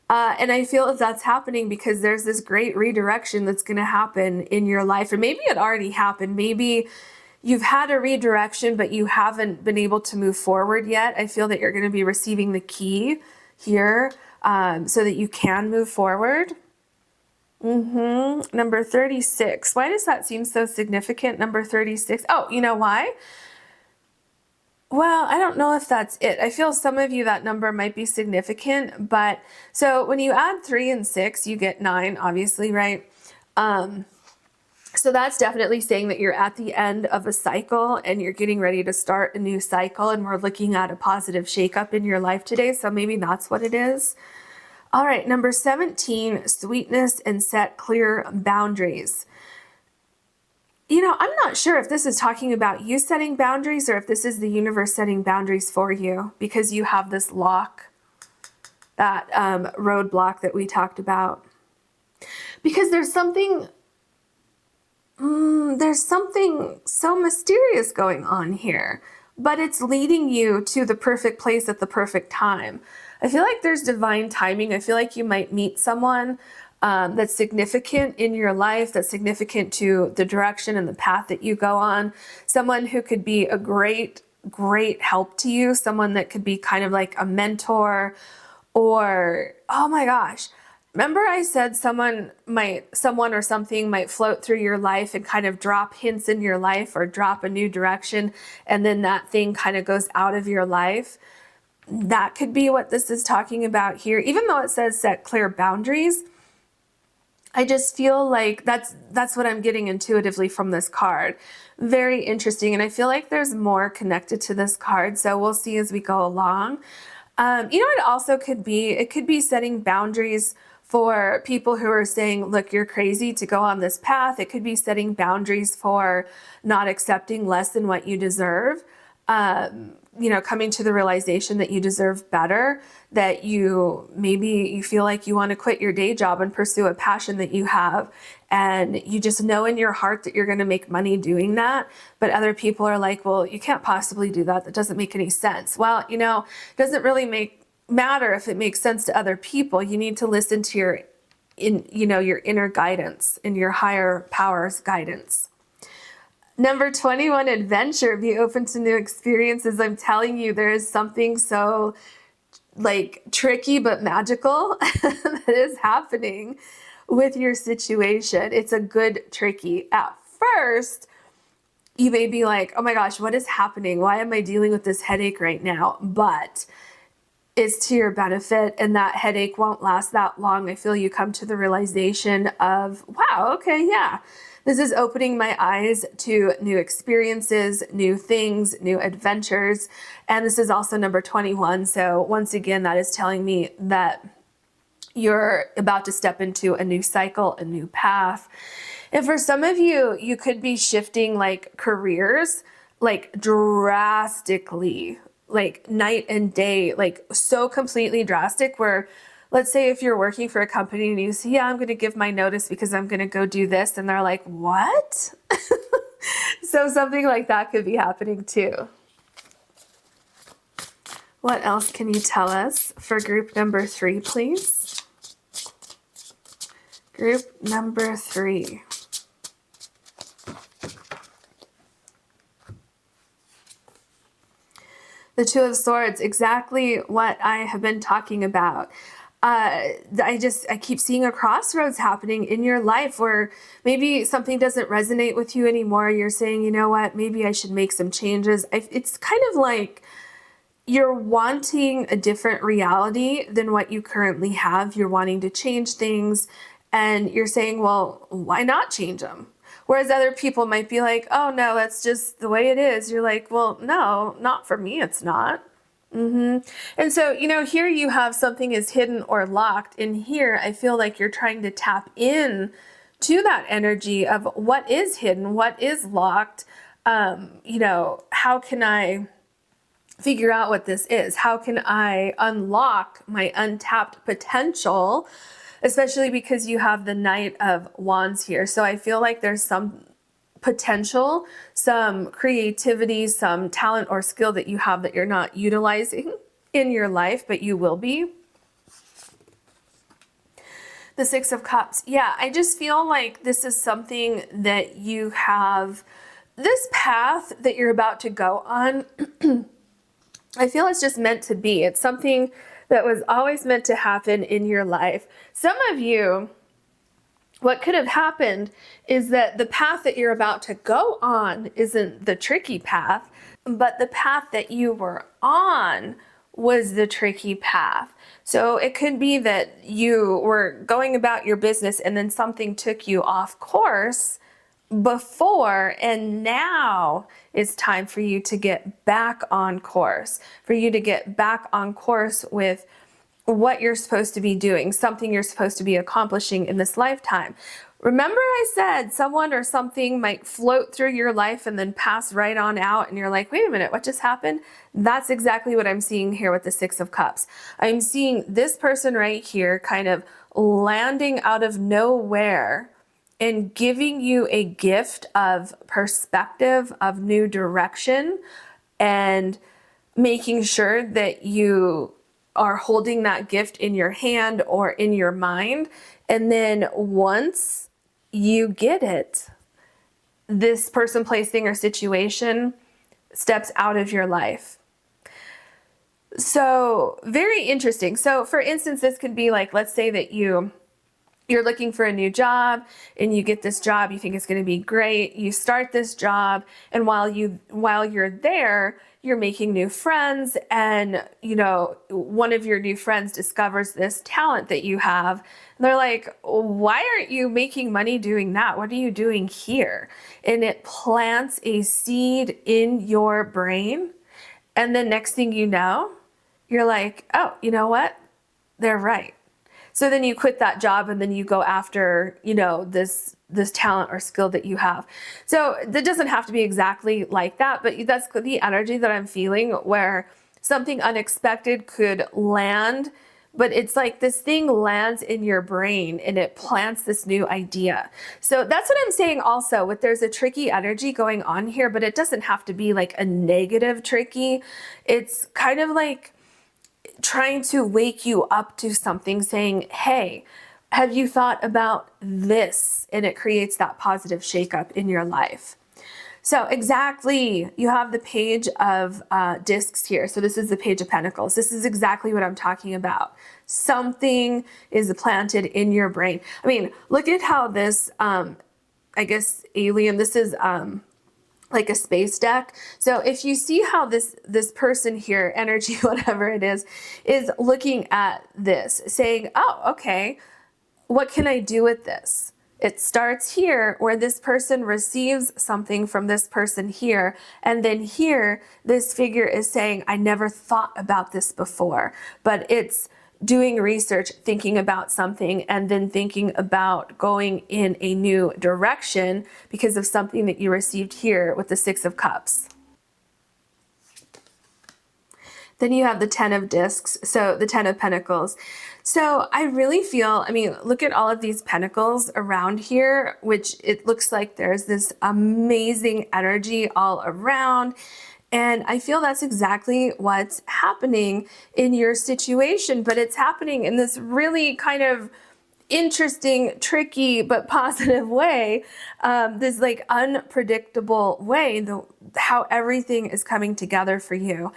And I feel if that's happening because there's this great redirection that's going to happen in your life, or maybe it already happened. Maybe you've had a redirection, but you haven't been able to move forward yet. I feel that you're going to be receiving the key here so that you can move forward. Number 36. Why does that seem so significant? Number 36. Oh, you know why? Well, I don't know if that's it. I feel some of you, that number might be significant, but so when you add 3 and 6, you get 9, obviously, right? So that's definitely saying that you're at the end of a cycle and you're getting ready to start a new cycle, and we're looking at a positive shakeup in your life today. So maybe that's what it is. All right, number 17, sweetness and set clear boundaries. I'm not sure if this is talking about you setting boundaries or if this is the universe setting boundaries for you, because you have this lock, that roadblock that we talked about. Because there's something so mysterious going on here, but it's leading you to the perfect place at the perfect time. I feel like there's divine timing. I feel like you might meet someone that's significant in your life, that's significant to the direction and the path that you go on. Someone who could be a great help to you. Someone that could be kind of like a mentor, or, oh my gosh. Remember I said someone or something might float through your life and kind of drop hints in your life or drop a new direction, and then that thing kind of goes out of your life. That could be what this is talking about here. Even though it says set clear boundaries, I just feel like that's what I'm getting intuitively from this card. Very interesting. And I feel like there's more connected to this card. So we'll see as we go along. It also could be setting boundaries for people who are saying, look, you're crazy to go on this path. It could be setting boundaries for not accepting less than what you deserve. Coming to the realization that you deserve better, that you feel like you want to quit your day job and pursue a passion that you have, and you just know in your heart that you're going to make money doing that, but other people are like, well, you can't possibly do that. That doesn't make any sense. Well, it doesn't really matter if it makes sense to other people. You need to listen to your inner guidance and your higher powers guidance. Number 21, adventure. Be open to new experiences. I'm telling you, there is something so tricky but magical that is happening with your situation. It's a good tricky. At first, you may be like, oh my gosh, what is happening? Why am I dealing with this headache right now? But it's to your benefit, and that headache won't last that long. I feel you come to the realization of, wow, okay, yeah, this is opening my eyes to new experiences, new things, new adventures. And this is also number 21. So once again, that is telling me that you're about to step into a new cycle, a new path. And for some of you, you could be shifting like careers, like drastically, like night and day, like so completely drastic where, let's say if you're working for a company and you say, yeah, I'm going to give my notice because I'm going to go do this. And they're like, what? So something like that could be happening too. What else can you tell us for group number 3, please? Group number 3. The Two of Swords, exactly what I have been talking about. I keep seeing a crossroads happening in your life where maybe something doesn't resonate with you anymore. You're saying, you know what, maybe I should make some changes. It's kind of like you're wanting a different reality than what you currently have. You're wanting to change things, and you're saying, well, why not change them? Whereas other people might be like, oh no, that's just the way it is. You're like, well, no, not for me, it's not. And so, you know, here you have something is hidden or locked. And here I feel like you're trying to tap in to that energy of what is hidden, what is locked. You know, how can I figure out what this is? How can I unlock my untapped potential? Especially because you have the Knight of Wands here. So I feel like there's some potential, some creativity, some talent or skill that you have that you're not utilizing in your life, but you will be. The Six of Cups. Yeah, I just feel like this is something that you have, this path that you're about to go on. I feel it's just meant to be. It's something that was always meant to happen in your life. Some of you, what could have happened is that the path that you're about to go on isn't the tricky path, but the path that you were on was the tricky path. So it could be that you were going about your business and then something took you off course before, and now it's time for you to get back on course, for you to get back on course with what you're supposed to be doing, something you're supposed to be accomplishing in this lifetime. Remember I said someone or something might float through your life and then pass right on out, and you're like, wait a minute, what just happened? That's exactly what I'm seeing here with the Six of Cups. I'm seeing this person right here kind of landing out of nowhere and giving you a gift of perspective, of new direction, and making sure that you are holding that gift in your hand or in your mind. And then once you get it, this person, place, thing, or situation steps out of your life. So very interesting. So for instance, this could be like, let's say that you're looking for a new job and you get this job, you think it's going to be great. You start this job, and while you're there, you're making new friends, and you know, one of your new friends discovers this talent that you have. And they're like, why aren't you making money doing that? What are you doing here? And it plants a seed in your brain. And the next thing you know, you're like, oh, you know what? They're right. So then you quit that job and then you go after, you know, this talent or skill that you have. So that doesn't have to be exactly like that, but that's the energy that I'm feeling, where something unexpected could land, but it's like this thing lands in your brain and it plants this new idea. So that's what I'm saying also, with there's a tricky energy going on here, but it doesn't have to be like a negative tricky. It's kind of like trying to wake you up to something, saying, hey, have you thought about this? And it creates that positive shakeup in your life. So exactly, you have the page of discs here. So this is the page of pentacles. This is exactly what I'm talking about. Something is planted in your brain. I mean, look at how this, I guess, alien, this is like a space deck. So if you see how this person here, energy, whatever it is looking at this, saying, oh, okay, what can I do with this? It starts here where this person receives something from this person here. And then here, this figure is saying, I never thought about this before, but it's doing research, thinking about something, and then thinking about going in a new direction because of something that you received here with the Six of Cups. Then you have the 10 of discs, so the 10 of pentacles. So I really feel, I mean, look at all of these pentacles around here, which it looks like there's this amazing energy all around. And I feel that's exactly what's happening in your situation, but it's happening in this really kind of interesting, tricky, but positive way, this like unpredictable way, how everything is coming together for you.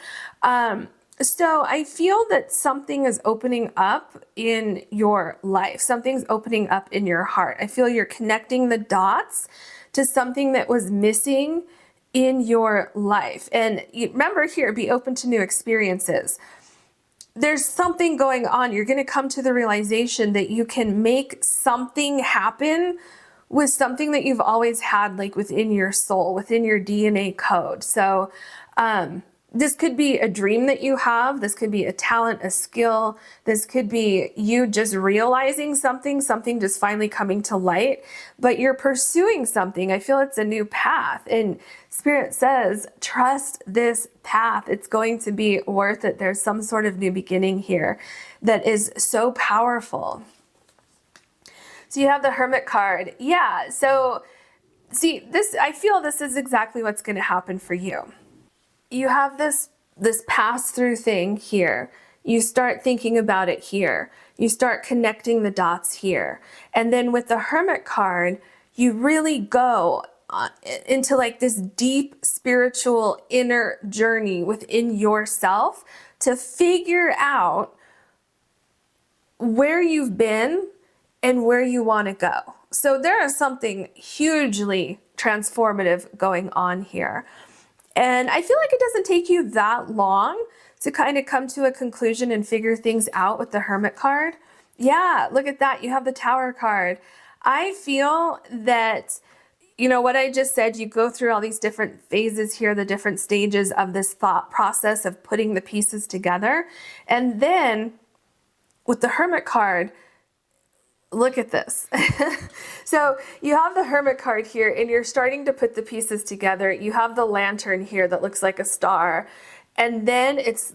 So I feel that something is opening up in your life. Something's opening up in your heart. I feel you're connecting the dots to something that was missing in your life. And remember here, be open to new experiences. There's something going on. You're going to come to the realization that you can make something happen with something that you've always had, like within your soul, within your DNA code. So, this could be a dream that you have. This could be a talent, a skill. This could be you just realizing something just finally coming to light, but you're pursuing something. I feel it's a new path, and Spirit says, trust this path. It's going to be worth it. There's some sort of new beginning here that is so powerful. So you have the Hermit card. Yeah. So see this, I feel this is exactly what's going to happen for you. You have this pass-through thing here. You start thinking about it here. You start connecting the dots here. And then with the Hermit card, you really go into like this deep spiritual inner journey within yourself to figure out where you've been and where you want to go. So there is something hugely transformative going on here. And I feel like it doesn't take you that long to kind of come to a conclusion and figure things out with the Hermit card. Yeah, look at that. You have the Tower card. I feel that, you know, what I just said, you go through all these different phases here, the different stages of this thought process of putting the pieces together. And then with the Hermit card, look at this. So you have the Hermit card here and you're starting to put the pieces together. You have the lantern here that looks like a star. And then it's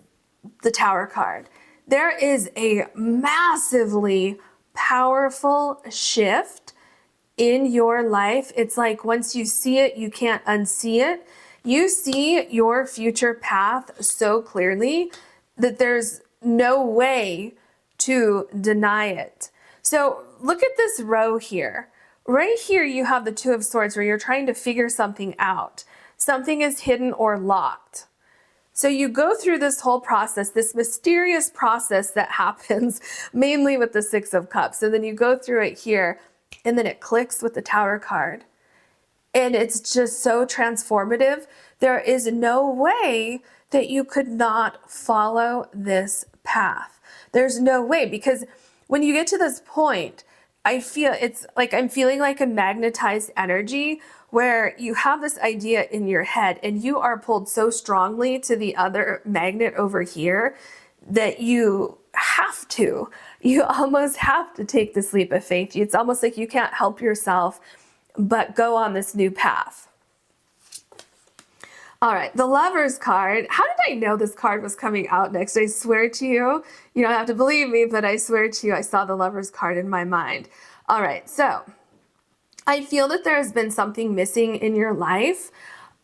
the Tower card. There is a massively powerful shift in your life. It's like once you see it, you can't unsee it. You see your future path so clearly that there's no way to deny it. So look at this row here. Right here, you have the Two of Swords where you're trying to figure something out. Something is hidden or locked. So you go through this whole process, this mysterious process that happens mainly with the Six of Cups. And then you go through it here and then it clicks with the Tower card. And it's just so transformative. There is no way that you could not follow this path. There's no way, because when you get to this point, I feel it's like I'm feeling like a magnetized energy where you have this idea in your head and you are pulled so strongly to the other magnet over here that you almost have to take this leap of faith. It's almost like you can't help yourself but go on this new path. All right, the Lovers card. How did I know this card was coming out next? I swear to you, you don't have to believe me, but I swear to you, I saw the Lovers card in my mind. All right, so I feel that there has been something missing in your life,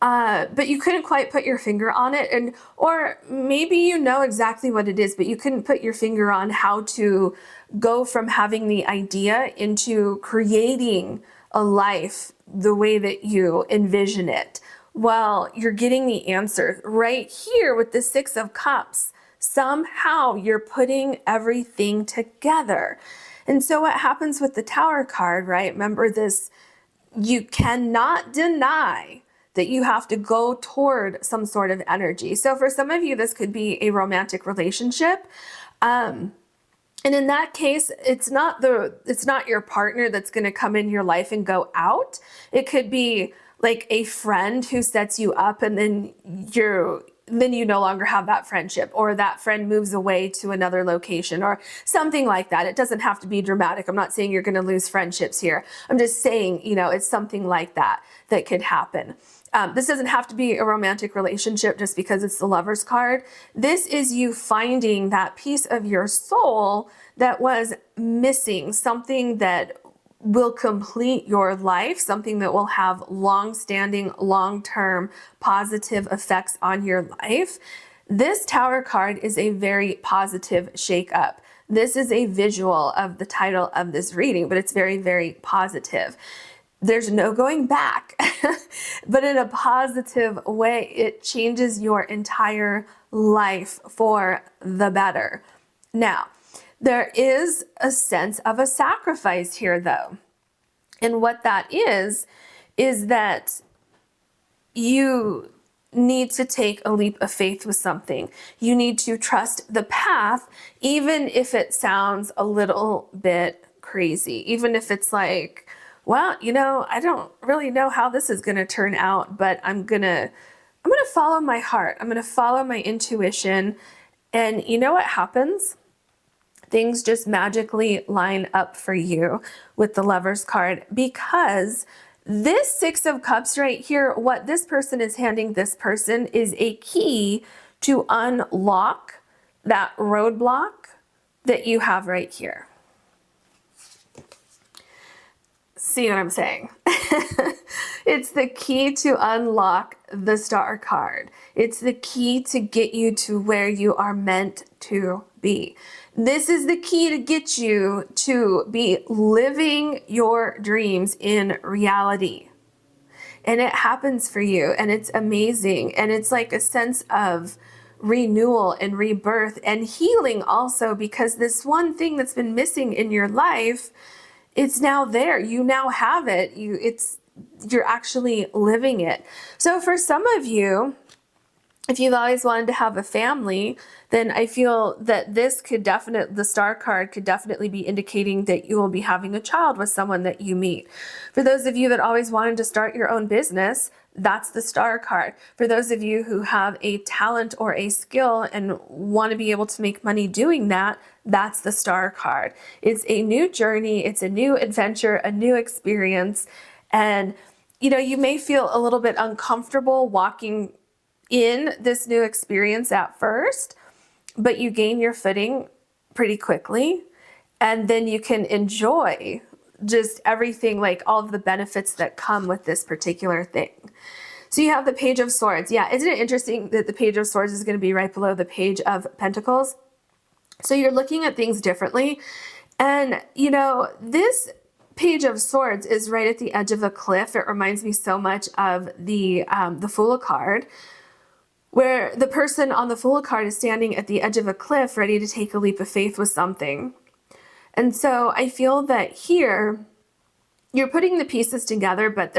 but you couldn't quite put your finger on it. Or maybe you know exactly what it is, but you couldn't put your finger on how to go from having the idea into creating a life the way that you envision it. Well, you're getting the answer right here with the Six of Cups. Somehow you're putting everything together. And so what happens with the Tower card, right? Remember this, you cannot deny that you have to go toward some sort of energy. So for some of you, this could be a romantic relationship. And in that case, it's not your partner that's going to come in your life and go out. It could be like a friend who sets you up, and then you no longer have that friendship, or that friend moves away to another location or something like that. It doesn't have to be dramatic. I'm not saying you're going to lose friendships here. I'm just saying, it's something like that that could happen. This doesn't have to be a romantic relationship just because it's the Lover's card. This is you finding that piece of your soul that was missing, something that will complete your life, something that will have long-standing, long-term positive effects on your life. This Tower card is a very positive shakeup. This is a visual of the title of this reading, but it's very, very positive. There's no going back, but in a positive way, it changes your entire life for the better. Now, there is a sense of a sacrifice here, though. And what that is that you need to take a leap of faith with something. You need to trust the path, even if it sounds a little bit crazy, even if it's like, well, I don't really know how this is going to turn out, but I'm going to follow my heart. I'm going to follow my intuition. And you know what happens? Things just magically line up for you with the Lover's card, because this Six of Cups right here, what this person is handing this person is a key to unlock that roadblock that you have right here. See what I'm saying? It's the key to unlock the Star card. It's the key to get you to where you are meant to be. This is the key to get you to be living your dreams in reality. And it happens for you, and it's amazing. And it's like a sense of renewal and rebirth and healing also, because this one thing that's been missing in your life, it's now there. You now have it. You're actually living it. So for some of you, if you've always wanted to have a family, then I feel that the Star card could definitely be indicating that you will be having a child with someone that you meet. For those of you that always wanted to start your own business, that's the Star card. For those of you who have a talent or a skill and want to be able to make money doing that, that's the Star card. It's a new journey. It's a new adventure, a new experience. And, you may feel a little bit uncomfortable walking in this new experience at first, but you gain your footing pretty quickly. And then you can enjoy just everything, like all of the benefits that come with this particular thing. So you have the Page of Swords. Yeah, isn't it interesting that the Page of Swords is going to be right below the Page of Pentacles? So you're looking at things differently. And, this Page of Swords is right at the edge of a cliff. It reminds me so much of the Folia card, where the person on the Folia card is standing at the edge of a cliff ready to take a leap of faith with something. And so I feel that here you're putting the pieces together, but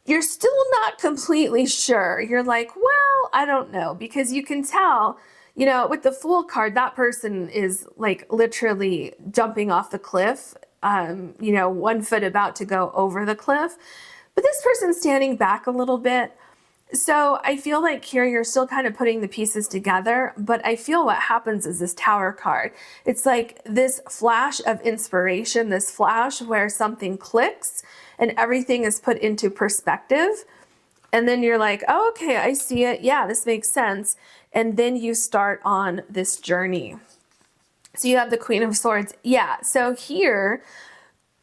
you're still not completely sure. You're like, well, I don't know, because you can tell, with the Fool card, that person is like literally jumping off the cliff, 1 foot about to go over the cliff, but this person's standing back a little bit. So I feel like here you're still kind of putting the pieces together, but I feel what happens is this Tower card. It's like this flash of inspiration, this flash where something clicks and everything is put into perspective. And then you're like, oh, okay, I see it. Yeah, this makes sense. And then you start on this journey. So you have the Queen of Swords. Yeah, so here,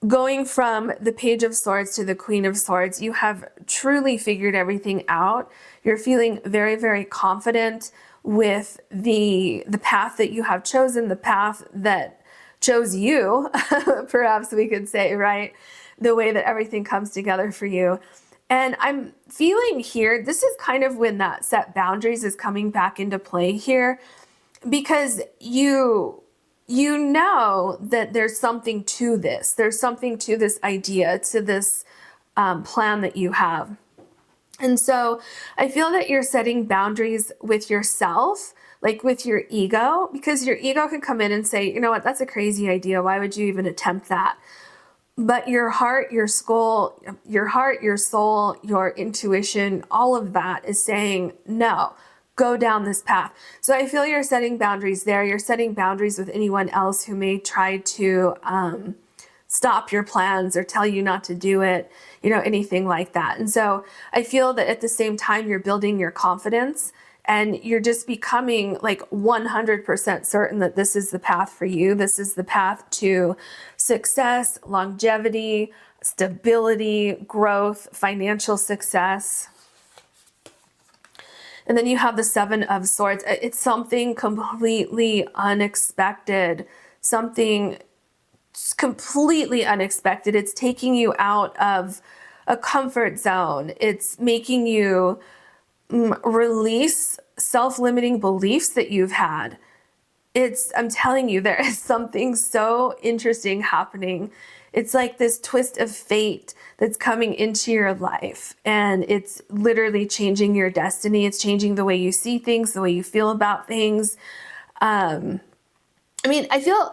going from the Page of Swords to the Queen of Swords, you have truly figured everything out. You're feeling very, very confident with the path that you have chosen, the path that chose you, perhaps we could say, right? The way that everything comes together for you. And I'm feeling here, this is kind of when that set boundaries is coming back into play here, because you know that there's something to this. There's something to this idea, to this plan that you have. And so I feel that you're setting boundaries with yourself, like with your ego, because your ego can come in and say, you know what, that's a crazy idea. Why would you even attempt that? But your heart, your soul, your intuition, all of that is saying, no, go down this path. So I feel you're setting boundaries there. You're setting boundaries with anyone else who may try to stop your plans or tell you not to do it, anything like that. And so I feel that at the same time, you're building your confidence and you're just becoming like 100% certain that this is the path for you. This is the path to success, longevity, stability, growth, financial success. And then you have the Seven of Swords. It's something completely unexpected, something completely unexpected. It's taking you out of a comfort zone. It's making you release self-limiting beliefs that you've had. I'm telling you, there is something so interesting happening. It's like this twist of fate that's coming into your life, and it's literally changing your destiny. It's changing the way you see things, the way you feel about things. I feel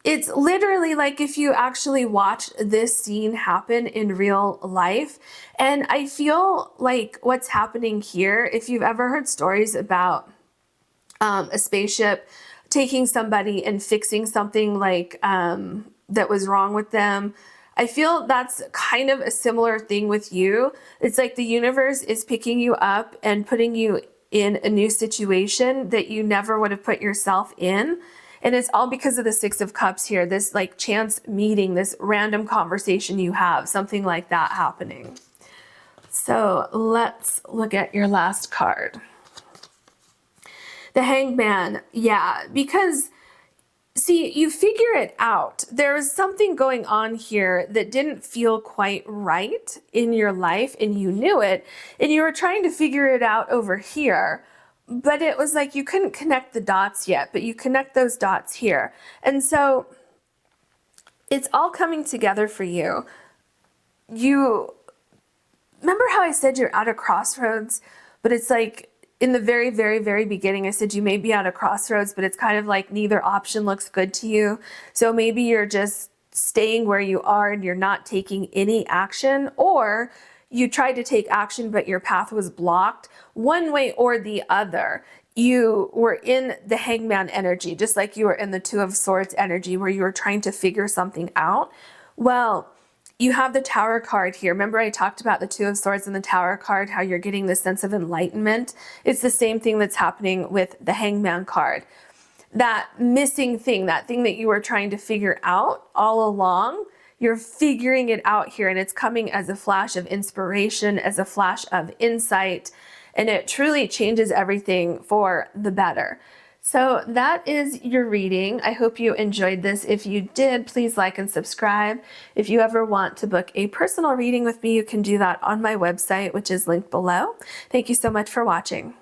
it's literally like if you actually watch this scene happen in real life. And I feel like what's happening here, if you've ever heard stories about a spaceship taking somebody and fixing something like that was wrong with them, I feel that's kind of a similar thing with you. It's like the universe is picking you up and putting you in a new situation that you never would have put yourself in. And it's all because of the Six of Cups here, this like chance meeting, this random conversation you have, something like that happening. So let's look at your last card. The Hangman. Yeah, because see, you figure it out. There is something going on here that didn't feel quite right in your life, and you knew it, and you were trying to figure it out over here. But it was like you couldn't connect the dots yet, but you connect those dots here. And so it's all coming together for you. You remember how I said you're at a crossroads, but it's like in the very, very, very beginning, I said you may be at a crossroads, but it's kind of like neither option looks good to you. So maybe you're just staying where you are and you're not taking any action, or you tried to take action, but your path was blocked. One way or the other, you were in the Hangman energy, just like you were in the Two of Swords energy, where you were trying to figure something out. Well, you have the Tower card here. Remember I talked about the Two of Swords and the Tower card, how you're getting this sense of enlightenment. It's the same thing that's happening with the Hangman card. That missing thing, that thing that you were trying to figure out all along, you're figuring it out here, and it's coming as a flash of inspiration, as a flash of insight, and it truly changes everything for the better. So that is your reading. I hope you enjoyed this. If you did, please like and subscribe. If you ever want to book a personal reading with me, you can do that on my website, which is linked below. Thank you so much for watching.